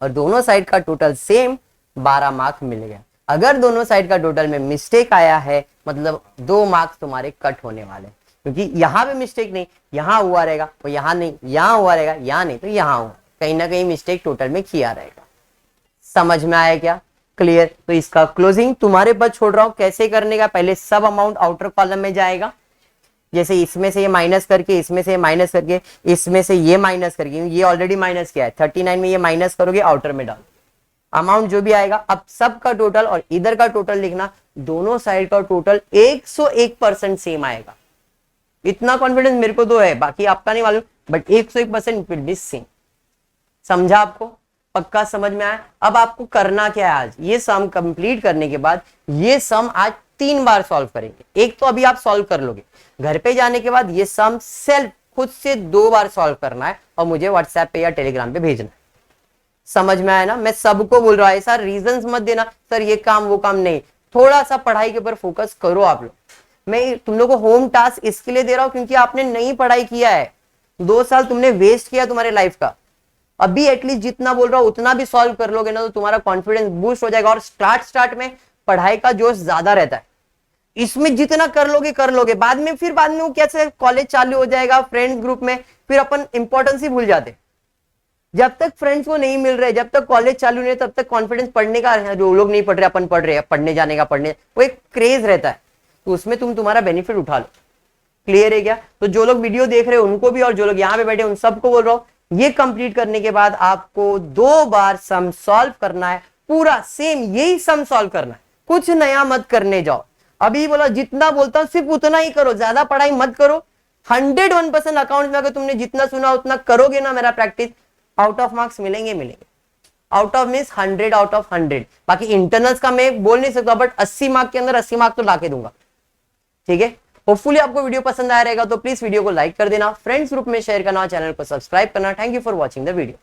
और दोनों साइड का टोटल सेम, 12 मार्क मिल गया। अगर दोनों साइड का टोटल में मिस्टेक आया है, मतलब 2 मार्क्स तुम्हारे कट होने वाले, क्योंकि यहां पे मिस्टेक नहीं, यहां हुआ रहेगा, तो यहां नहीं, यहां हुआ रहेगा, यहां नहीं तो यहां हुआ, कहीं ना कहीं मिस्टेक टोटल में किया रहेगा। समझ में आया क्या? क्लियर? तो इसका क्लोजिंग तुम्हारे पर छोड़ रहा हूं, कैसे करने का। पहले सब अमाउंट आउटर कॉलम में जाएगा, जैसे इसमें से ये माइनस करके, इसमें से माइनस करके, इसमें से ये माइनस करके, ये ऑलरेडी माइनस किया है, 39 में ये माइनस करोगे, आउटर में डाल अमाउंट जो भी आएगा। अब सब का टोटल और इधर का टोटल लिखना, दोनों साइड का टोटल 101% सेम आएगा। इतना कॉन्फिडेंस मेरे को तो है, बाकी आपका नहीं मालूम, बट 101% विल बी सेम। समझा? आपको पक्का समझ में आया? अब आपको करना क्या है, आज ये सम कंप्लीट करने के बाद ये सम आज 3 बार सॉल्व करेंगे। एक तो अभी आप सॉल्व कर लोगे, घर पे जाने के बाद ये सम सेल्फ खुद से 2 बार सॉल्व करना है और मुझे व्हाट्सएप पे या टेलीग्राम पे भेजना है। समझ में आया ना? मैं सबको बोल रहा हूं, ऐसा रीजंस मत देना सर ये काम वो काम नहीं, थोड़ा सा पढ़ाई के ऊपर फोकस करो आप लोग। मैं तुम लोग को होम टास्क इसके लिए दे रहा हूं क्योंकि आपने नई पढ़ाई किया है, 2 साल तुमने वेस्ट किया तुम्हारे लाइफ का। अभी एटलीस्ट जितना बोल रहा हूं उतना भी सॉल्व कर लोगे ना, तो तुम्हारा कॉन्फिडेंस बूस्ट हो जाएगा। और स्टार्ट में पढ़ाई का जोश ज्यादा रहता है, इसमें जितना कर लोगे, बाद में वो कैसे कॉलेज चालू हो जाएगा, फ्रेंड ग्रुप में फिर अपन इंपॉर्टेंस ही भूल जाते। जब तक फ्रेंड्स को नहीं मिल रहे, जब तक कॉलेज चालू नहीं, तब तक कॉन्फिडेंस पढ़ने का, जो लोग नहीं पढ़ रहे अपन पढ़ रहे हैं, पढ़ने जाने का, वो एक क्रेज रहता है, तो उसमें तुम तुम्हारा बेनिफिट उठा लो। क्लियर है क्या? तो जो लोग वीडियो देख रहे हैं उनको भी, और जो लोग यहाँ पे बैठे उन सबको बोल रहा हूँ, ये कंप्लीट करने के बाद आपको 2 बार सम सॉल्व करना है, पूरा सेम यही सम सॉल्व करना है, कुछ नया मत करने जाओ। अभी बोला जितना बोलता हूं सिर्फ उतना ही करो, ज्यादा पढ़ाई मत करो। 101% अकाउंट में अगर तुमने जितना सुना उतना करोगे ना मेरा प्रैक्टिस, आउट ऑफ मार्क्स मिलेंगे। Out of means 100 out of 100। बाकी इंटरनल्स का मैं बोल नहीं सकता, बट 80 मार्क के अंदर 80 मार्क तो लाके दूंगा। ठीक है? होपफुली आपको वीडियो पसंद आया रहेगा, तो प्लीज वीडियो को लाइक कर देना, फ्रेंड्स ग्रुप में शेयर करना, चैनल को सब्सक्राइब करना। Thank you for watching the video.